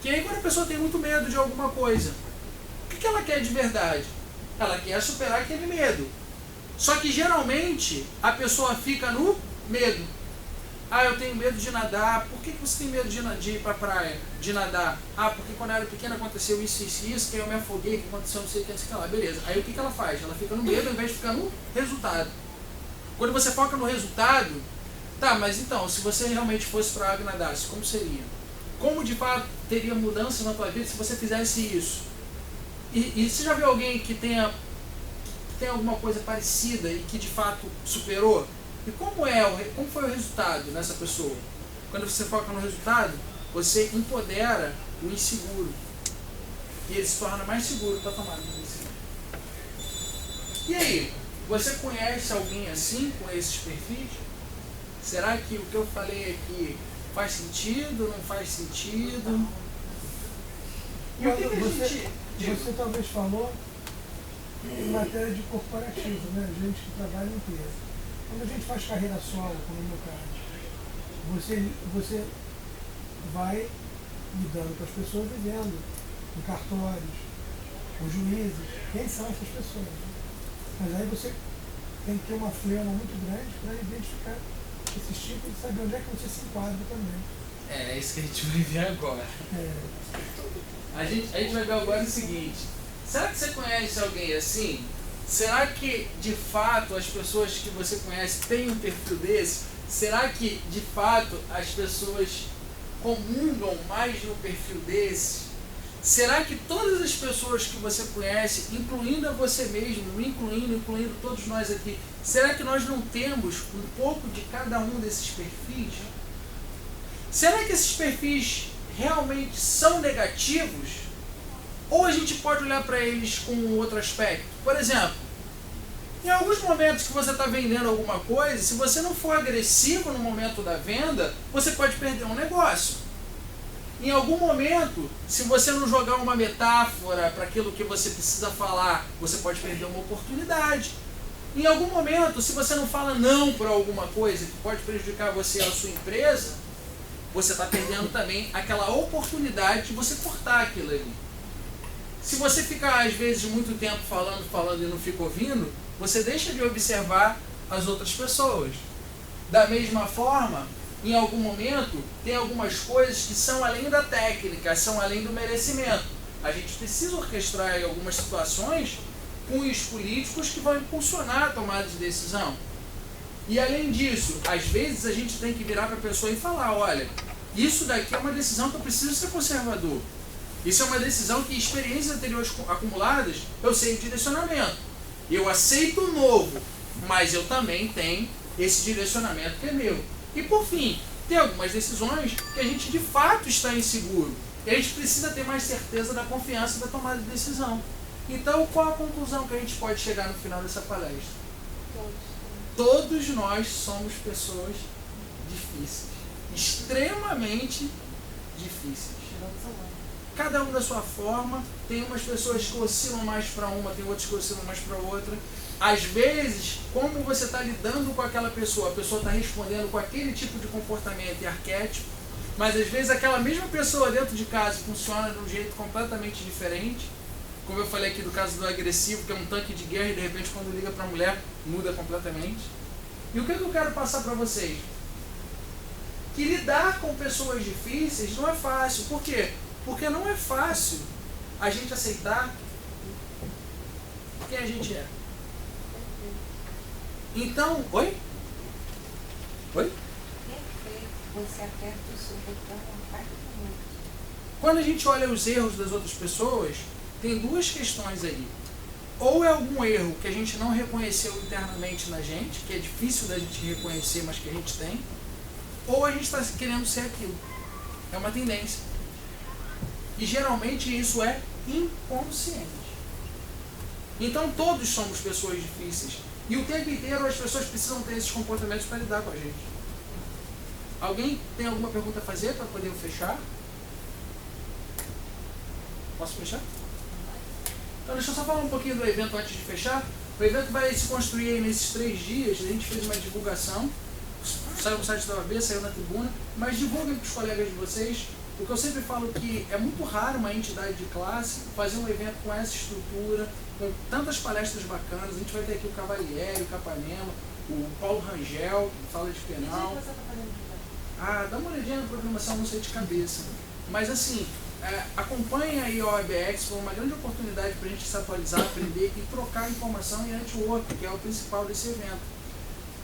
Que aí quando a pessoa tem muito medo de alguma coisa, o que ela quer de verdade? Ela quer superar aquele medo. Só que geralmente a pessoa fica no medo. Ah, eu tenho medo de nadar. Por que você tem medo de ir para a praia, de nadar? Ah, porque quando eu era pequena aconteceu isso, que eu me afoguei, que aconteceu não sei o que lá. Beleza. Aí o que ela faz? Ela fica no medo ao invés de ficar no resultado. Quando você foca no resultado, tá, mas então, se você realmente fosse para a água e nadasse, como seria? Como de fato teria mudanças na tua vida se você fizesse isso? E você já viu alguém que tem alguma coisa parecida e que de fato superou? E como foi o resultado nessa pessoa? Quando você foca no resultado, você empodera o inseguro. E ele se torna mais seguro para tomar a decisão. E aí, você conhece alguém assim, com esses perfis? Será que o que eu falei aqui faz sentido, não faz sentido? E o que a gente... Você talvez falou em matéria de corporativo, né? Gente que trabalha em empresa. Quando a gente faz carreira solo, como no meu caso, você vai lidando com as pessoas vivendo em cartórios, com juízes, quem são essas pessoas? Mas aí você tem que ter uma flema muito grande para identificar esses tipos e saber onde é que você se enquadra também. É isso que a gente vai ver agora. A gente vai ver agora o seguinte: será que você conhece alguém assim? Será que de fato as pessoas que você conhece têm um perfil desse? Será que de fato as pessoas comungam mais no perfil desse? Será que todas as pessoas que você conhece, incluindo a você mesmo, incluindo todos nós aqui, será que nós não temos um pouco de cada um desses perfis? Será que esses perfis realmente são negativos? Ou a gente pode olhar para eles com um outro aspecto? Por exemplo, em alguns momentos que você está vendendo alguma coisa, se você não for agressivo no momento da venda, você pode perder um negócio. Em algum momento, se você não jogar uma metáfora para aquilo que você precisa falar, você pode perder uma oportunidade. Em algum momento, se você não fala não para alguma coisa que pode prejudicar você ou a sua empresa, você está perdendo também aquela oportunidade de você cortar aquilo ali. Se você ficar, às vezes, muito tempo falando e não fica ouvindo, você deixa de observar as outras pessoas. Da mesma forma, em algum momento, tem algumas coisas que são além da técnica, são além do merecimento. A gente precisa orquestrar em algumas situações cunhos políticos que vão impulsionar a tomada de decisão. E além disso, às vezes a gente tem que virar para a pessoa e falar, olha, isso daqui é uma decisão que eu preciso ser conservador. Isso é uma decisão que experiências anteriores acumuladas, eu sei o direcionamento. Eu aceito o novo, mas eu também tenho esse direcionamento que é meu. E por fim, tem algumas decisões que a gente de fato está inseguro. E a gente precisa ter mais certeza da confiança da tomada de decisão. Então, qual a conclusão que a gente pode chegar no final dessa palestra? Todos nós somos pessoas difíceis. Extremamente difíceis. Cada um da sua forma. Tem umas pessoas que oscilam mais para uma, tem outras que oscilam mais para outra. Às vezes, como você está lidando com aquela pessoa, a pessoa está respondendo com aquele tipo de comportamento e arquétipo, mas às vezes aquela mesma pessoa dentro de casa funciona de um jeito completamente diferente. Como eu falei aqui do caso do agressivo, que é um tanque de guerra e de repente quando liga para a mulher, muda completamente. E o que eu quero passar para vocês? Que lidar com pessoas difíceis não é fácil. Por quê? Porque não é fácil a gente aceitar quem a gente é. Então, oi? Oi? Você aperta o seu botão, aperta muito. Quando a gente olha os erros das outras pessoas, tem duas questões aí. Ou é algum erro que a gente não reconheceu internamente na gente, que é difícil da gente reconhecer, mas que a gente tem, ou a gente está querendo ser aquilo. É uma tendência. E geralmente isso é inconsciente. Então todos somos pessoas difíceis. E o tempo inteiro as pessoas precisam ter esses comportamentos para lidar com a gente. Alguém tem alguma pergunta a fazer para poder eu fechar? Posso fechar? Então deixa eu só falar um pouquinho do evento antes de fechar. O evento vai se construir aí nesses 3 dias. A gente fez uma divulgação. Saiu no site da OAB, saiu na tribuna. Mas divulguem para os colegas de vocês. Porque eu sempre falo que é muito raro uma entidade de classe fazer um evento com essa estrutura, com tantas palestras bacanas. A gente vai ter aqui o Cavalieri, o Capanema, o Paulo Rangel, que fala de penal. Dá uma olhadinha na programação, não sei de cabeça. Mas assim, acompanha aí a OABX, foi uma grande oportunidade para a gente se atualizar, aprender e trocar informação e network, que é o principal desse evento.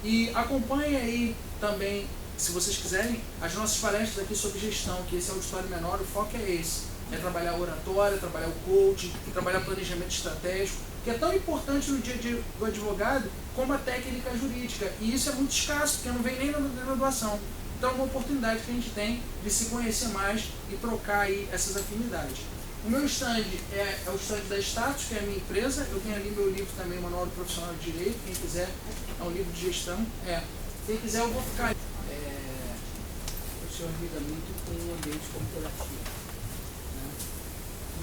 E acompanha aí também, se vocês quiserem, as nossas palestras aqui sobre gestão, que esse auditório menor, o foco é esse. É trabalhar a oratória, trabalhar o coaching, trabalhar planejamento estratégico, que é tão importante no dia a dia do advogado como a técnica jurídica. E isso é muito escasso, porque não vem nem na graduação. Então é uma oportunidade que a gente tem de se conhecer mais e trocar aí essas afinidades. O meu stand é o stand da Status, que é a minha empresa. Eu tenho ali meu livro também, Manual do Profissional de Direito, quem quiser, é um livro de gestão. Quem quiser eu vou ficar. O senhor lida muito com o ambiente corporativo, né?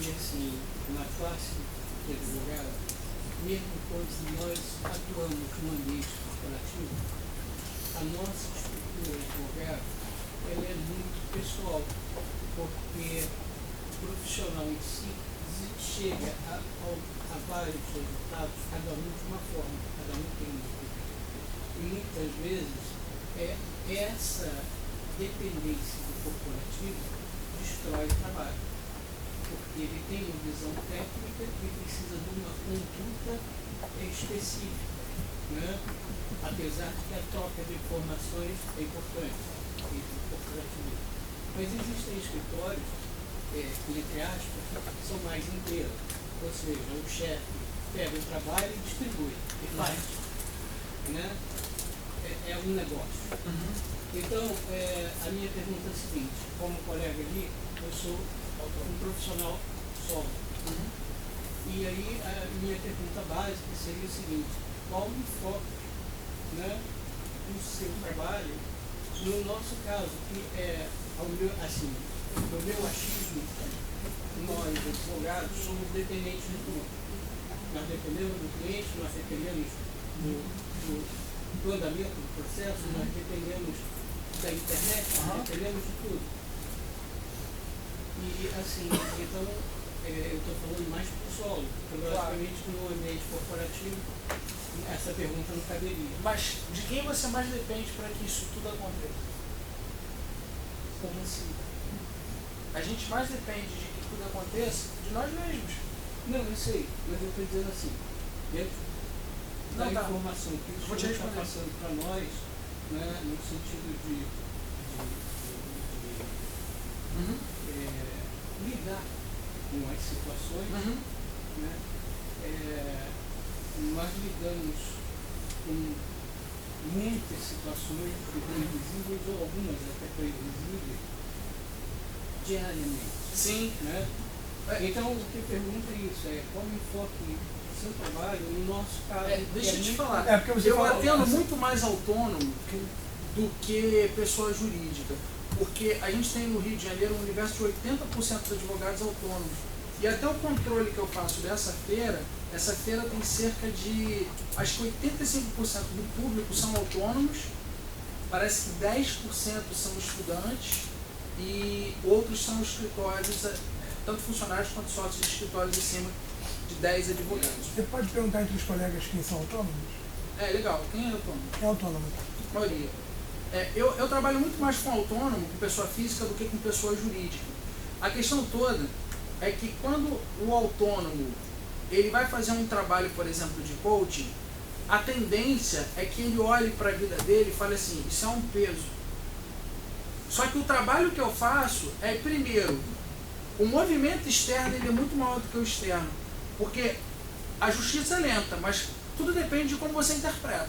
E assim, na classe de advogado, mesmo quando nós atuamos no ambiente corporativo, a nossa estrutura de advogado ela é muito pessoal, porque o profissional em si chega a vários resultados, cada um de uma forma, cada um tem um. E muitas vezes essa dependência do corporativo destrói o trabalho, porque ele tem uma visão técnica e precisa de uma conduta específica, né? Apesar que a troca de informações é importante entre o corporativo. Mas existem escritórios, entre aspas, que são mais inteiros, ou seja, o chefe pega o trabalho e distribui, e faz, né? É um negócio. Então, a minha pergunta é a seguinte: como colega ali, eu sou um profissional solo. E aí, a minha pergunta básica seria o seguinte: qual o foco, né, do seu trabalho? No nosso caso, que no meu achismo, nós, advogados, somos dependentes de tudo. Nós dependemos do cliente, nós dependemos do andamento do processo, nós dependemos da internet, nós dependemos de tudo. E assim, então, eu estou falando mais para o solo, porque logicamente no ambiente corporativo essa pergunta não caberia. Mas de quem você mais depende para que isso tudo aconteça? Como assim? A gente mais depende de que tudo aconteça de nós mesmos. Não, eu sei, mas eu estou dizendo assim, dentro da Não, tá. informação que o Vou te senhor está responder. passando para nós, né, no sentido de Uhum. lidar com as situações, Uhum. né, nós lidamos com muitas situações previsíveis ou algumas até previsíveis diariamente. Sim. Né? Então, o que eu pergunto é isso, qual o enfoque do seu trabalho, no nosso caso... Deixa eu te falar, porque você eu falou- atendo muito mais autônomo do que pessoa jurídica, porque a gente tem no Rio de Janeiro um universo de 80% de advogados autônomos, e até o controle que eu faço dessa feira, essa feira tem cerca de, acho que 85% do público são autônomos, parece que 10% são estudantes, e outros são escritórios, tanto funcionários quanto sócios de escritórios acima de 10 advogados. Você pode perguntar entre os colegas quem são autônomos? Legal. Quem é autônomo? É autônomo. A maioria. Eu trabalho muito mais com autônomo, com pessoa física, do que com pessoa jurídica. A questão toda é que quando o autônomo ele vai fazer um trabalho, por exemplo, de coaching, a tendência é que ele olhe para a vida dele e fale assim, isso é um peso. Só que o trabalho que eu faço é, primeiro, o movimento externo ele é muito maior do que o externo. Porque a justiça é lenta, mas tudo depende de como você interpreta.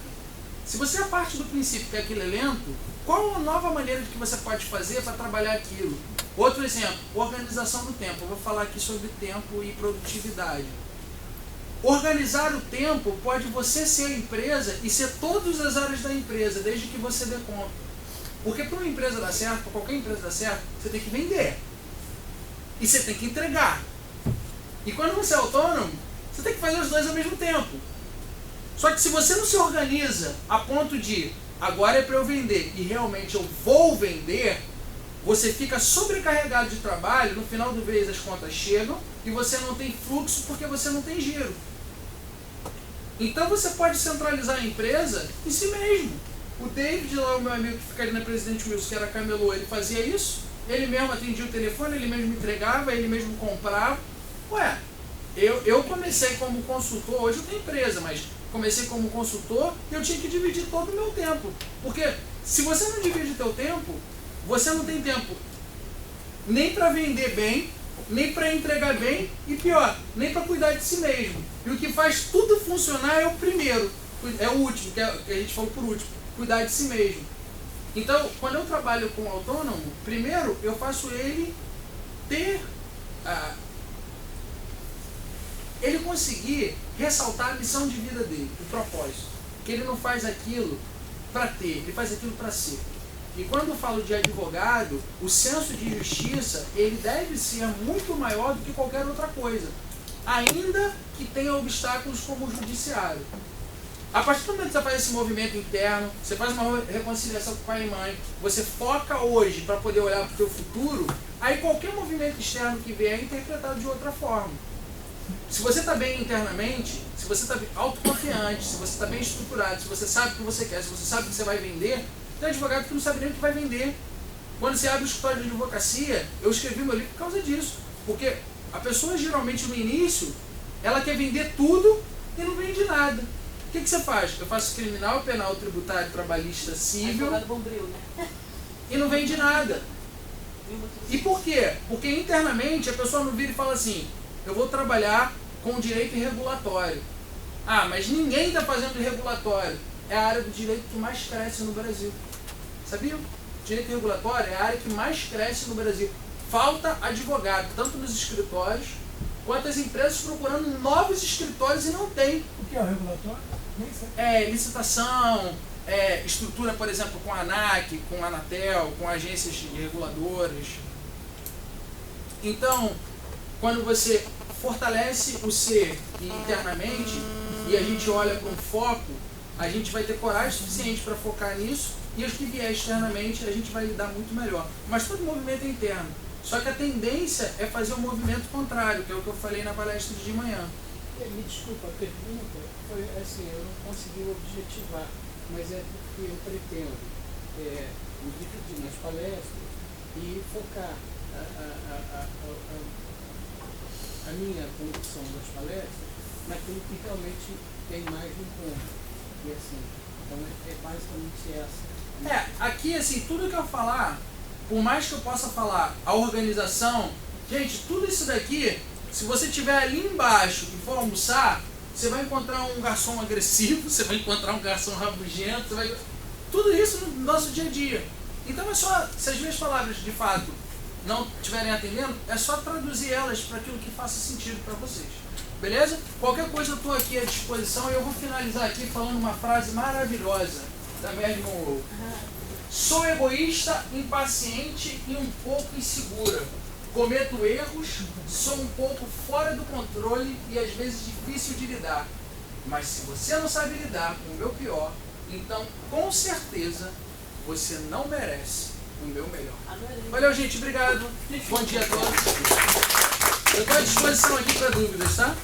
Se você parte do princípio que aquilo é lento, qual a nova maneira que você pode fazer para trabalhar aquilo? Outro exemplo, organização do tempo. Eu vou falar aqui sobre tempo e produtividade. Organizar o tempo pode você ser a empresa e ser todas as áreas da empresa, desde que você dê conta. Porque para uma empresa dar certo, para qualquer empresa dar certo, você tem que vender. E você tem que entregar. E quando você é autônomo, você tem que fazer os dois ao mesmo tempo. Só que se você não se organiza a ponto de, agora é para eu vender e realmente eu vou vender, você fica sobrecarregado de trabalho, no final do mês as contas chegam e você não tem fluxo porque você não tem giro. Então você pode centralizar a empresa em si mesmo. O David, lá, o meu amigo que fica ali na Presidente Wilson, que era camelô, ele fazia isso, ele mesmo atendia o telefone, ele mesmo entregava, ele mesmo comprava. Eu comecei como consultor, hoje eu tenho empresa, mas comecei como consultor e eu tinha que dividir todo o meu tempo. Porque se você não divide o teu tempo, você não tem tempo nem para vender bem, nem para entregar bem e pior, nem para cuidar de si mesmo. E o que faz tudo funcionar é o primeiro, é o último, que a gente falou por último, cuidar de si mesmo. Então, quando eu trabalho com autônomo, primeiro eu faço ele ter ele conseguir ressaltar a missão de vida dele, o propósito. Que ele não faz aquilo para ter, ele faz aquilo para ser. E quando eu falo de advogado, o senso de justiça, ele deve ser muito maior do que qualquer outra coisa. Ainda que tenha obstáculos como o judiciário. A partir do momento que você faz esse movimento interno, você faz uma reconciliação com pai e mãe, você foca hoje para poder olhar para o teu futuro, aí qualquer movimento externo que vier é interpretado de outra forma. Se você está bem internamente, se você está autoconfiante, se você está bem estruturado, se você sabe o que você quer, se você sabe o que você vai vender, tem advogado que não sabe nem o que vai vender. Quando você abre o escritório de advocacia, eu escrevi meu livro por causa disso. Porque a pessoa geralmente no início, ela quer vender tudo e não vende nada. O que você faz? Eu faço criminal, penal, tributário, trabalhista, civil Advogado bombril, né? e não vende nada. E por quê? Porque internamente a pessoa não vira e fala assim, eu vou trabalhar com direito regulatório. Ah, mas ninguém está fazendo regulatório. É a área do direito que mais cresce no Brasil. Sabia? Direito regulatório é a área que mais cresce no Brasil. Falta advogado, tanto nos escritórios, quanto as empresas procurando novos escritórios e não tem. O que é o regulatório? Nem sei. Licitação, estrutura, por exemplo, com a ANAC, com a Anatel, com agências reguladoras. Então, quando você fortalece o ser internamente e a gente olha para um foco, a gente vai ter coragem suficiente para focar nisso e os que vier externamente a gente vai lidar muito melhor. Mas todo movimento é interno. Só que a tendência é fazer o movimento contrário, que é o que eu falei na palestra de manhã. Me desculpa, a pergunta foi assim, eu não consegui objetivar, mas é porque eu pretendo me dividir nas palestras e focar a minha condução das palestras naquilo que realmente tem mais em conta. E assim, então é basicamente essa. Aqui assim, tudo que eu falar, por mais que eu possa falar a organização, gente, tudo isso daqui, se você estiver ali embaixo e for almoçar, você vai encontrar um garçom agressivo, você vai encontrar um garçom rabugento, tudo isso no nosso dia a dia. Então é só, se as minhas palavras de fato não estiverem atendendo, é só traduzir elas para aquilo que faça sentido para vocês. Beleza? Qualquer coisa eu estou aqui à disposição e eu vou finalizar aqui falando uma frase maravilhosa da Marilyn Monroe. Sou egoísta, impaciente e um pouco insegura. Cometo erros, sou um pouco fora do controle e às vezes difícil de lidar. Mas se você não sabe lidar com o meu pior, então com certeza você não merece o meu melhor. Valeu, gente. Obrigado. Bom dia a todos. Eu estou à disposição aqui para dúvidas, tá?